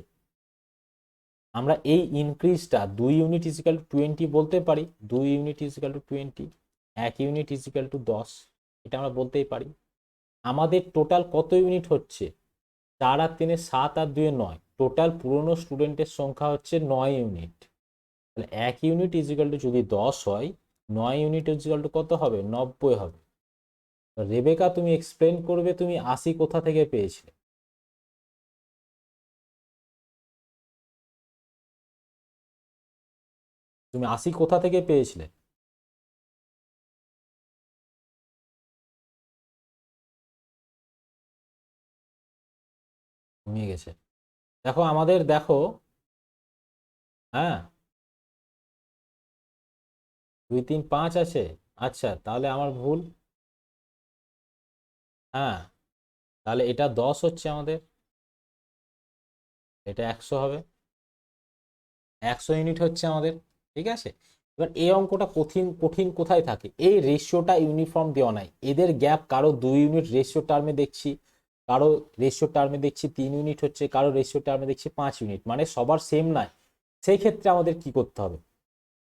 আমরা এই ইনক্রিজটা 2 ইউনিট ইজিক্যাল টু 20 বলতে পারি। 2 unit is equal to 20, 1 unit is equal to 10, এটা আমরা বলতেই পারি। আমাদের টোটাল কত ইউনিট হচ্ছে? 4 আর 3 7 আর 2 9, টোটাল পুরনো স্টুডেন্টের সংখ্যা হচ্ছে 9 ইউনিট। তাহলে 1 ইউনিট ইজিক্যাল টু যদি 10 হয়, 9 ইউনিট ইজিক্যাল টু কত হবে? 90 হবে। রেবেকা তুমি এক্সপ্লেন করবে তুমি 80 কোথা থেকে পেয়েছিলে? তুমি 80 কোথা থেকে পেয়েছিলে? কমে গেছে। দেখো আমাদের, দেখো, হ্যাঁ 2 3 5 আছে। আচ্ছা তাহলে আমার ভুল। হ্যাঁ তাহলে এটা 10 হচ্ছে আমাদের, এটা 100 হবে, 100 ইউনিট হচ্ছে আমাদের। ঠিক আছে, এবার এই অঙ্কটা কঠিন কঠিন কোথায় থাকে, এই রেশিওটা ইউনিফর্ম দেওয়া নাই, এদের গ্যাপ কারো 2 ইউনিট রেশিও টার্মে দেখছি, কারো রেশিও টার্মে দেখছি 3 ইউনিট হচ্ছে, কারো রেশিও টার্মে দেখছি 5 ইউনিট, মানে সবার সেম নাই। সেই ক্ষেত্রে আমাদের কি করতে হবে,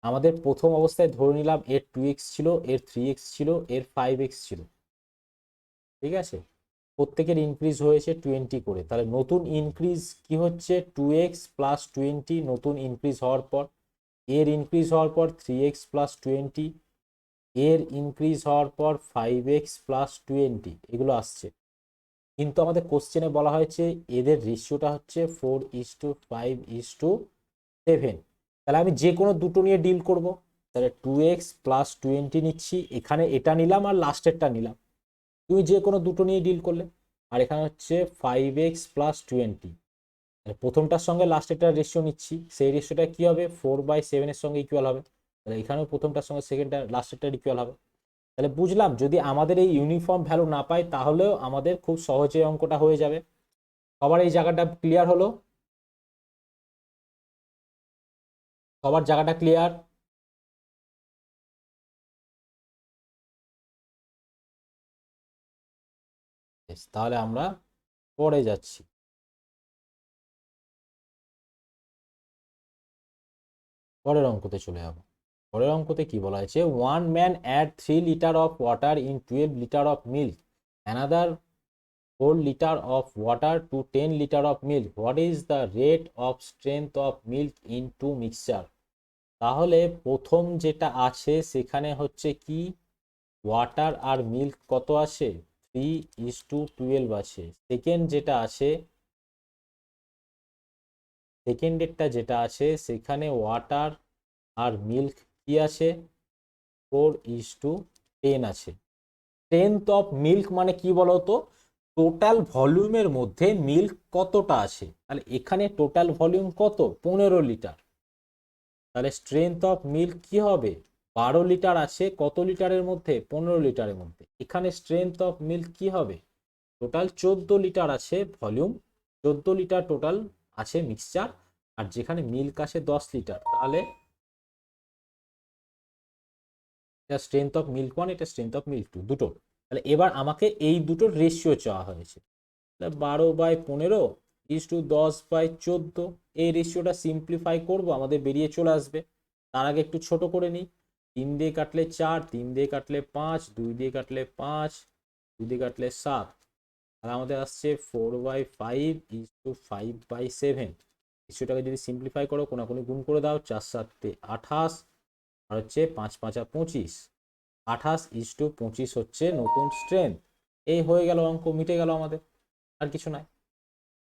আমাদের প্রথম অবস্থায় ধরে নিলাম এর 2x ছিল, এর 3x ছিল, এর 5x ছিল। ঠিক আছে, প্রত্যেকের ইনক্রিজ হয়েছে 20 করে, তাহলে নতুন ইনক্রিজ কি হচ্ছে 2x প্লাস 20 নতুন ইনক্রিজ হওয়ার পর, এর ইনক্রিজ হওয়ার পর 3x প্লাস 20, এর ইনক্রিজ হওয়ার পর 5x প্লাস 20, এগুলো আসছে। কিন্তু আমাদের কোশ্চেনে বলা হয়েছে এদের রেশিওটা হচ্ছে 4:5:7। তাহলে আমি যে কোনো দুটো নিয়ে ডিল করব, তাহলে 2x প্লাস 20 নিচ্ছি, এখানে এটা নিলাম আর লাস্টেরটা নিলাম, তুমি যে কোনো দুটো নিয়ে ডিল করলে। আর এখানে হচ্ছে 5x প্লাস 20, প্রথমটার সঙ্গে লাস্টেরটার রেশিও নিচ্ছি, সেই রেশিওটা কি হবে 4/7 এর সঙ্গে ইকুয়াল হবে, তাহলে এখানেও প্রথমটার সঙ্গে সেকেন্ডটা লাস্টেরটার ইকুয়াল হবে। তাহলে বুঝলাম যদি আমাদের এই ইউনিফর্ম ভ্যালু না পাই তাহলেও আমাদের খুব সহজে অঙ্কটা হয়ে যাবে। সবার এই জায়গাটা ক্লিয়ার হলো? সবার জায়গাটা ক্লিয়ার? তাহলে আমরা পরে যাচ্ছি, পরের অঙ্কতে চলে যাব। পরের অঙ্কতে কি বলা হয়েছে, one man add 3 litre of water in 12 litre of milk, another 4 liter of water to 10 liter of milk. What is the rate of strength of milk in two mixture? তাহলে প্রথম যেটা আছে সেখানে হচ্ছে কি ওয়াটার আর মিল্ক কত আছে 3:12 আছে। সেকেন্ড যেটা আছে, সেকেন্ডেরটা যেটা আছে সেখানে ওয়াটার আর মিল্ক কি আছে 4:10 আছে। স্ট্রেংথ অফ মিল্ক মানে কি বলতো, টোটাল ভলিউমের মধ্যে মিল্ক কতটা আছে, তাহলে এখানে টোটাল ভলিউম কত 15 লিটার, তাহলে স্ট্রেংথ অফ মিল্ক কি হবে 12 লিটার আছে, কত লিটারের মধ্যে 15 লিটারের মধ্যে, এখানে স্ট্রেংথ অফ মিল্ক কি হবে টোটাল 14 লিটার আছে ভলিউম, 14 লিটার টোটাল আছে মিক্সচার, আর যেখানে মিল্ক আছে 10 লিটার, তাহলে এটা স্ট্রেংথ অফ মিল্ক 1, এটা স্ট্রেংথ অফ মিল্ক 2 দুটো। তাহলে এবার আমাকে এই দুটোর রেশিও চাওয়া হয়েছে, 12/15:10/14, এই রেশিওটা সিম্পলিফাই করব, আমাদের বেরিয়ে চলে আসবে। তার আগে একটু ছোট করে নিই, 3 দিয়ে কাটলে 4, 3 দিয়ে কাটলে 5, 2 দিয়ে কাটলে 5, 2 দিয়ে কাটলে 7, আর আমাদের আসছে 4/5:5/7। রেশিওটাকে যদি সিম্পলিফাই করো, কোনাকুনি গুণ করে দাও, 4×7=28, আর হচ্ছে 5×5=25, 28:25 হচ্ছে নতুন স্ট্রেংথ। এই হয়ে গেল অঙ্ক, মিটে গেল আমাদের, আর কিছু নাই।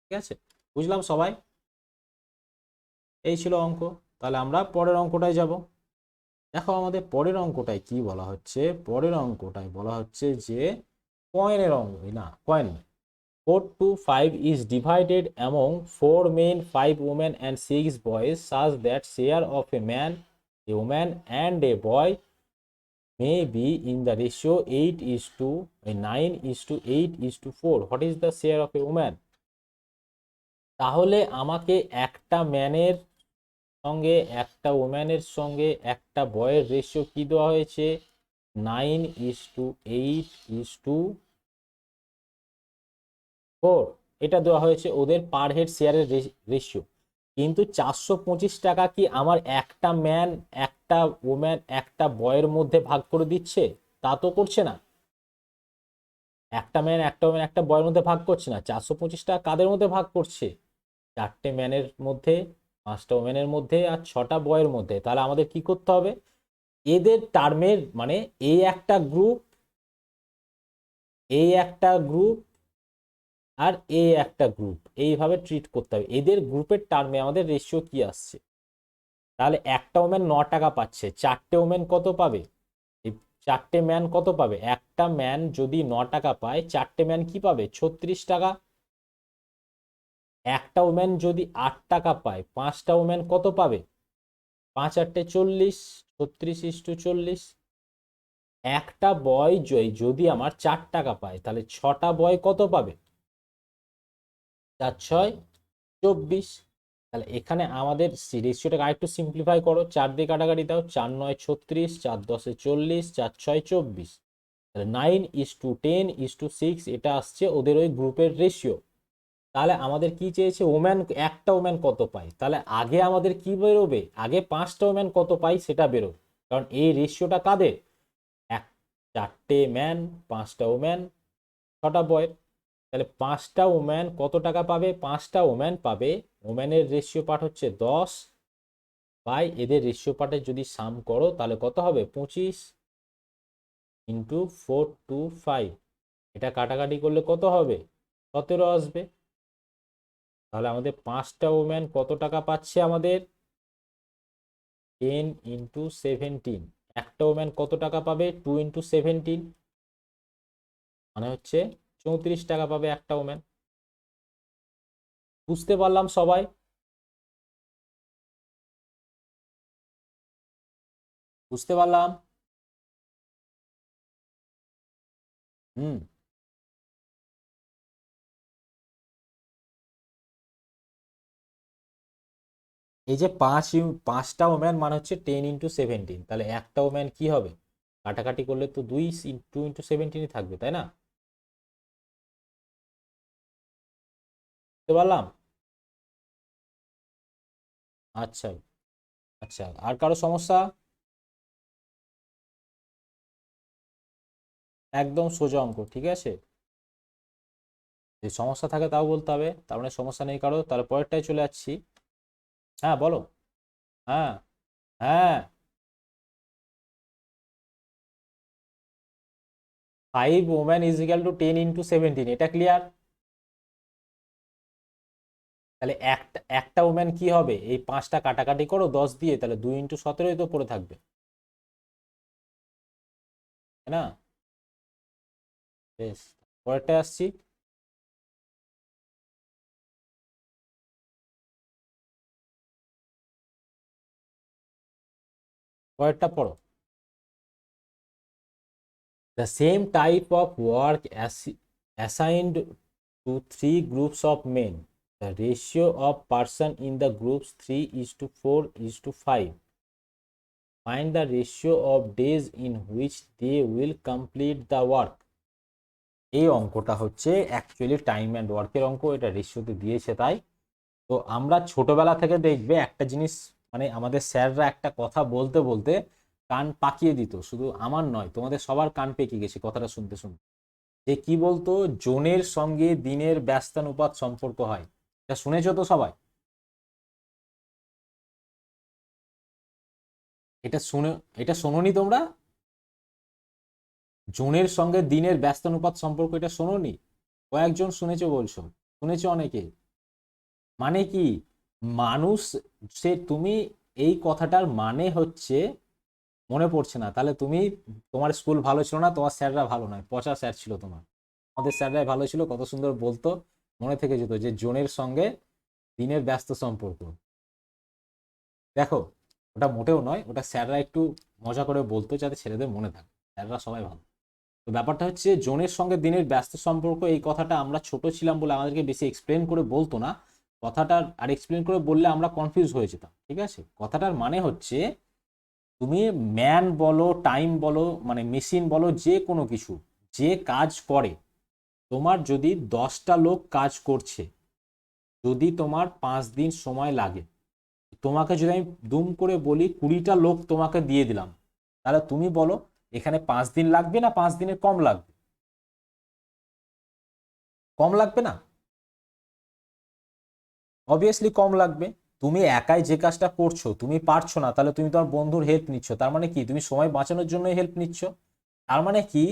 ঠিক আছে, বুঝলাম সবাই? এই ছিল অঙ্ক। তাহলে আমরা পরের অঙ্কটায় যাব। দেখো আমাদের পরের অঙ্কটায় কি বলা হচ্ছে, পরের অঙ্কটায় বলা হচ্ছে যে কয়েনের অঙ্ক, না coin, 4/5 is divided among 4 men, 5 women and 6 boys such that share of a man, a woman and a boy may be in the ratio 9:8:4. What is the share of a woman? তাহলে আমাকে একটা ম্যানের সঙ্গে একটা ওম্যানের সঙ্গে একটা বয়ের ratio কি দেওয়া হয়েছে 9:8:4, এটা দেওয়া হয়েছে ওদের পার হেড শেয়ারের রেশিও। কিন্তু 425 টাকা কি আমার একটা ম্যান, একটা ওম্যান, একটা বয়ের মধ্যে ভাগ করে দিচ্ছে? তা তো করছে না। একটা ম্যান, একটা ওম্যান, একটা বয়ের মধ্যে ভাগ করছে না, 425 টাকা কাদের মধ্যে ভাগ করছে 4টে ম্যানের মধ্যে, 5টা ওমেনের মধ্যে, আর 6টা বয়ের মধ্যে। তাহলে আমাদের কি করতে হবে, এদের টার্মের মানে এই একটা গ্রুপ, এই একটা গ্রুপ, আর এই একটা গ্রুপ, এইভাবে ট্রিট করতে হবে। এদের গ্রুপের টার্মে আমাদের রেশিও কি আসছে, তাহলে একটা ওমেন 9 টাকা পাচ্ছে, 4টে ওমেন কত পাবে, এই 4টে ম্যান কত পাবে, একটা ম্যান যদি 9 টাকা পায় 4টে ম্যান কি পাবে 36 টাকা। একটা ওম্যান যদি 8 টাকা পায়, 5টা ওম্যান কত পাবে? 5 × 8 = 40, 36:40। একটা বয় যদি আমার 4 টাকা পায়, তাহলে 6টা বয় কত পাবে? 4×6 = 24। তাহলে এখানে আমাদের রেশিওটাকে আরেকটু সিম্পলিফাই করো, 4 দিয়ে কাটাকাটি দাও, 4×9 = 36, 4×10 = 40, 4×6 = 24। তাহলে 9:10:6 এটা আসছে ওদের ওই গ্রুপের রেশিও। তাহলে আমাদের কি চেয়েছে? ওম্যান, একটা ওম্যান কত পায়? তাহলে আগে আমাদের কি বেরোবে? আগে 5টা ওম্যান কত পাই সেটা বেরোবে, কারণ এই রেশিওটা কাদের? 4টে ম্যান, 5টা ওম্যান, 6টা বয়। তাহলে 5টা ওম্যান কত টাকা পাবে? 5টা ওম্যান পাবে, ওম্যানের রেশিও পার্ট হচ্ছে 10, বাই এদের রেশিও পার্টের যদি সাম করো তাহলে কত হবে? 25 × 4 × 5। এটা কাটাকাটি করলে কত হবে? 17 আসবে। তাহলে আমাদের 5টা ওম্যান কত টাকা পাচ্ছে? আমাদের 10 × 17। একটা ওম্যান কত টাকা পাবে? 2 × 17, মানে হচ্ছে 34 টাকা পাবে একটা ওম্যান। বুঝতে পারলাম সবাই? বুঝতে পারলাম? হুম। এই যে 5টা ওম্যান মানে হচ্ছে 10 × 17, তাহলে একটা ওম্যান কি হবে? কাটাকাটি করলে তো 2 × 17 থাকবে, তাই না? বুঝতে পারলাম? আচ্ছা। আচ্ছা, আর কারো সমস্যা? একদম সোজা অঙ্ক, ঠিক আছে। যদি সমস্যা থাকে তাও বলতে হবে, তার মানে সমস্যা নেই কারো। তাহলে পরেরটাই চলে যাচ্ছি। হ্যাঁ বলো। হ্যাঁ। হ্যাঁ। 5 ওম্যান = 10 × 17, এটা ক্লিয়ার? তাহলে একটা ওম্যান কি হবে? এই 5টা কাটাকাটি করো 10 দিয়ে, তাহলে 2 × 17 তো পড়ে থাকবে, তাই না? বেশ, পরেরটা আসছি। পরেরটা পড়ো। The same type of work assigned to 3 groups of men. The ratio of person in the groups 3:4:5. Find the ratio of days in which they will complete the work. এই অঙ্কটা হচ্ছে অ্যাকচুয়ালি টাইম অ্যান্ড ওয়ার্কের অঙ্ক, এটা রেশিওতে দিয়েছে তাই। তো আমরা ছোটবেলা থেকে দেখবে একটা জিনিস, মানে আমাদের স্যাররা একটা কথা বলতে বলতে কান পাকিয়ে দিত, শুধু আমার নয় তোমাদের সবার কান পেকে গেছে কথাটা শুনতে শুনতে। যে কি বলতো? জোনের সঙ্গে দিনের ব্যস্তানুপাত সম্পর্ক হয়। এটা শুনেছো তো সবাই? এটা শুনে, এটা শোনোনি তোমরা? জোনের সঙ্গে দিনের ব্যস্তানুপাত সম্পর্ক, এটা শোনোনি? কয়েকজন শুনেছো বলছো, শুনেছো অনেকে। মানে কি? মানুষ, সে তুমি, এই কথাটার মানে হচ্ছে, মনে পড়ছে না? তাহলে তুমি, তোমার স্কুল ভালো ছিল না, তোমার স্যাররা ভালো নয়, পচা স্যার ছিল তোমার। আমাদের স্যাররাই ভালো ছিল, কত সুন্দর বলতো, মনে থেকে যেত যে জোনের সঙ্গে দিনের ব্যস্ত সম্পর্ক। দেখো, ওটা মোটেও নয়, ওটা স্যাররা একটু মজা করে বলতো যাতে ছেলেদের মনে থাকে, স্যাররা সবাই ভালো। তো ব্যাপারটা হচ্ছে জোনের সঙ্গে দিনের ব্যস্ত সম্পর্ক, এই কথাটা আমরা ছোট ছিলাম বলে আমাদেরকে বেশি এক্সপ্লেন করে বলতো না। কথাটা আর এক্সপ্লেন করে বললে আমরা কনফিউজ হয়ে যেতাম, ঠিক আছে। কথাটার মানে হচ্ছে, তুমি ম্যান বলো, টাইম বলো, মানে মেশিন বলো, যে কোনো কিছু যে কাজ করে, তোমার যদি 10টা লোক কাজ করছে, যদি তোমার 5 দিন সময় লাগে, তোমাকে যদি আমি দুম করে বলি 20টা লোক তোমাকে দিয়ে দিলাম, তাহলে তুমি বলো এখানে 5 দিন লাগবে না 5 দিনের কম লাগবে? কম লাগবে না? অবভিয়াসলি কম লাগবে। তুমি একাই যে কাজটা করছো তুমি পারছো না, তাহলে তুমি তোমার বন্ধুর হেল্প নিচ্ছ, তার মানে কি? তুমি সময় বাঁচানোর জন্য হেল্প নিচ্ছ। তার মানে কি?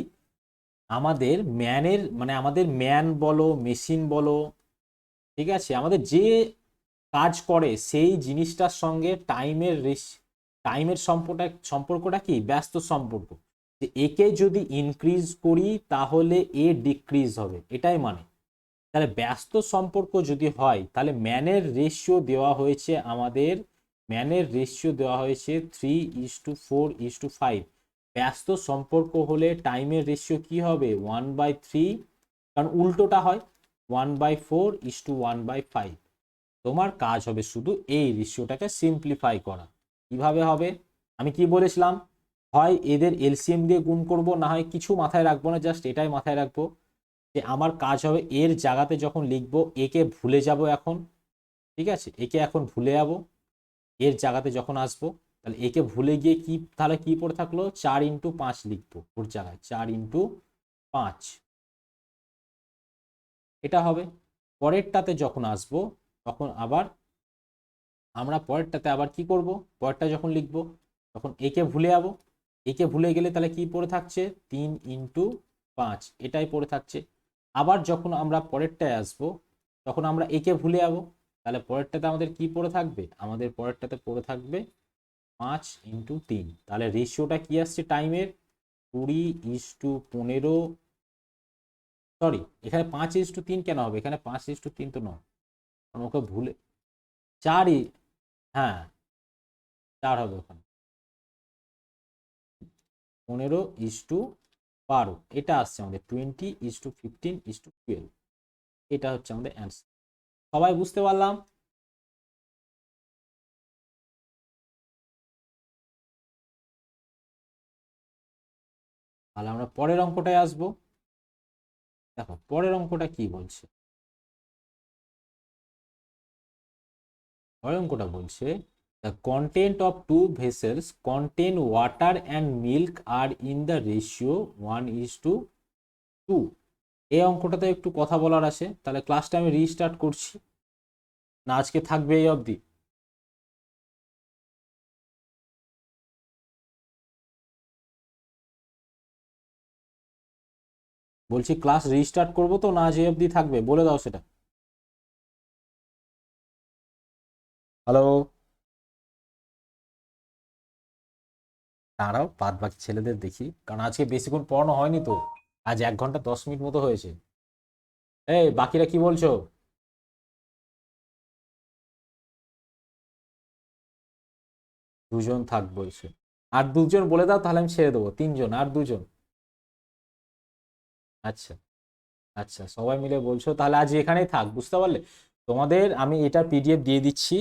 আমাদের ম্যানের, মানে আমাদের ম্যান বলো, মেশিন বলো, ঠিক আছে, আমাদের যে কাজ করে সেই জিনিসটার সঙ্গে টাইমের সম্পর্কটা কি? ব্যস্ত সম্পর্ক। যে একে যদি ইনক্রিজ করি তাহলে এ ডিক্রিজ হবে, এটাই মানে। তাহলে ব্যস্ত সম্পর্ক যদি হয় তাহলে ম্যানের রেশিও দেওয়া হয়েছে আমাদের, ম্যানের রেশিও দেওয়া হয়েছে 3:4:5। ব্যস্ত সম্পর্ক হলে টাইমের রেশিও কি হবে 1/3, কারণ উল্টোটা হয় 1/4:1/5। তোমার কাজ হবে শুধু এই রেশিওটাকে সিম্পলিফাই করা। কিভাবে হবে আমি কি বলেছিলাম, হয় এদের এলসিএম দিয়ে গুণ করব, না হয় কিছু মাথায় রাখবো না, জাস্ট এটাই মাথায় রাখবো যে আমার কাজ হবে এর জায়গাতে যখন লিখবো একে ভুলে যাব এখন, ঠিক আছে, একে এখন ভুলে যাব, এর জায়গাতে যখন আসবো তাহলে একে ভুলে গিয়ে কি তাহলে কি পড়ে থাকলো 4x5 লিখবো, ওর জায়গায় 4x5, এটা হবে। পরেরটাতে যখন আসবো তখন আবার আমরা পরেরটাতে আবার কি করব, পরেরটা যখন লিখবো তখন একে ভুলে যাবো, একে ভুলে গেলে তাহলে কি পড়ে থাকছে 3x5, এটাই পড়ে থাকছে। আবার যখন আমরা পরেরটায় আসবো তখন আমরা একে ভুলে যাবো, তাহলে পরেরটাতে আমাদের কি পড়ে থাকবে, আমাদের পরেরটাতে পড়ে থাকবে 5x3। তাহলে রেশিওটা কি আসছে টাইমের 20:15, সরি এখানে 5:3 কেন হবে, এখানে 5:3 তো নয়, ওকে ভুলে 4ই, হ্যাঁ 4 হবে ওখানে, 15:12, এটা আসছে আমাদের 20:15:12, এটা হচ্ছে আমাদের অ্যান্সার। সবাই বুঝতে পারলাম? তাহলে আমরা পরের অঙ্কটায় আসবো। দেখো পরের অঙ্কটা কি বলছে, পরের অঙ্কটা বলছে the content of two vessels contain water and milk are in the ratio 1:2। এই অঙ্কটাতে একটু কথা বলার আছে, তাহলে ক্লাসটা আমি রিস্টার্ট করছি, না আজকে থাকবে এই অবধি? বলছি ক্লাস রিস্টার্ট করবো তো, না আজ এই অবধি থাকবে, বলে দাও সেটা। হ্যালো, দাঁড়াও বাদ বাকি ছেলেদের দেখি, কারণ আজকে বেশিক্ষণ পড়ানো হয়নি তো, আজ 1 ঘন্টা 10 মিনিট মতো হয়েছে। এই বাকিরা কি বলছো? দুজন থাক বলছে, আর দুজন বলে দাও তাহলে আমি ছেড়ে দেবো, তিনজন আর দুজন। আচ্ছা, আচ্ছা সবাই মিলে বলছো, তাহলে আজ এখানেই থাক, বুঝতে পারলে? তোমাদের আমি এটা পিডিএফ দিয়ে দিচ্ছি,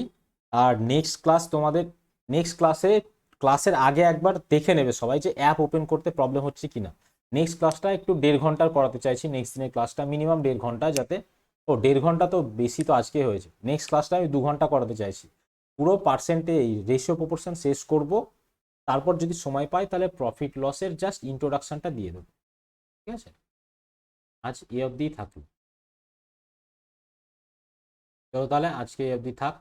আর নেক্সট ক্লাস তোমাদের, নেক্সট ক্লাসে, ক্লাসের আগে একবার দেখে নেবে সবাই যে অ্যাপ ওপেন করতে প্রবলেম হচ্ছে কিনা। নেক্সট ক্লাসটা একটু 1.5 ঘন্টার করাতে চাইছি, নেক্সট দিনের ক্লাসটা মিনিমাম 1.5 ঘন্টা, যাতে, ও 1.5 ঘন্টা তো বেশি তো আজকে হয়েছে, নেক্সট ক্লাসটা আমি 2 ঘন্টা করাতে চাইছি। পুরো পার্সেন্টে রেশিও প্রপোর্শন শেষ করব, তারপর যদি সময় পাই তাহলে প্রফিট লসের জাস্ট ইন্ট্রোডাকশনটা দিয়ে দেবো, ঠিক আছে? আজ এ অবধি থাকুন, চলো তাহলে আজকে এই অবধি থাক।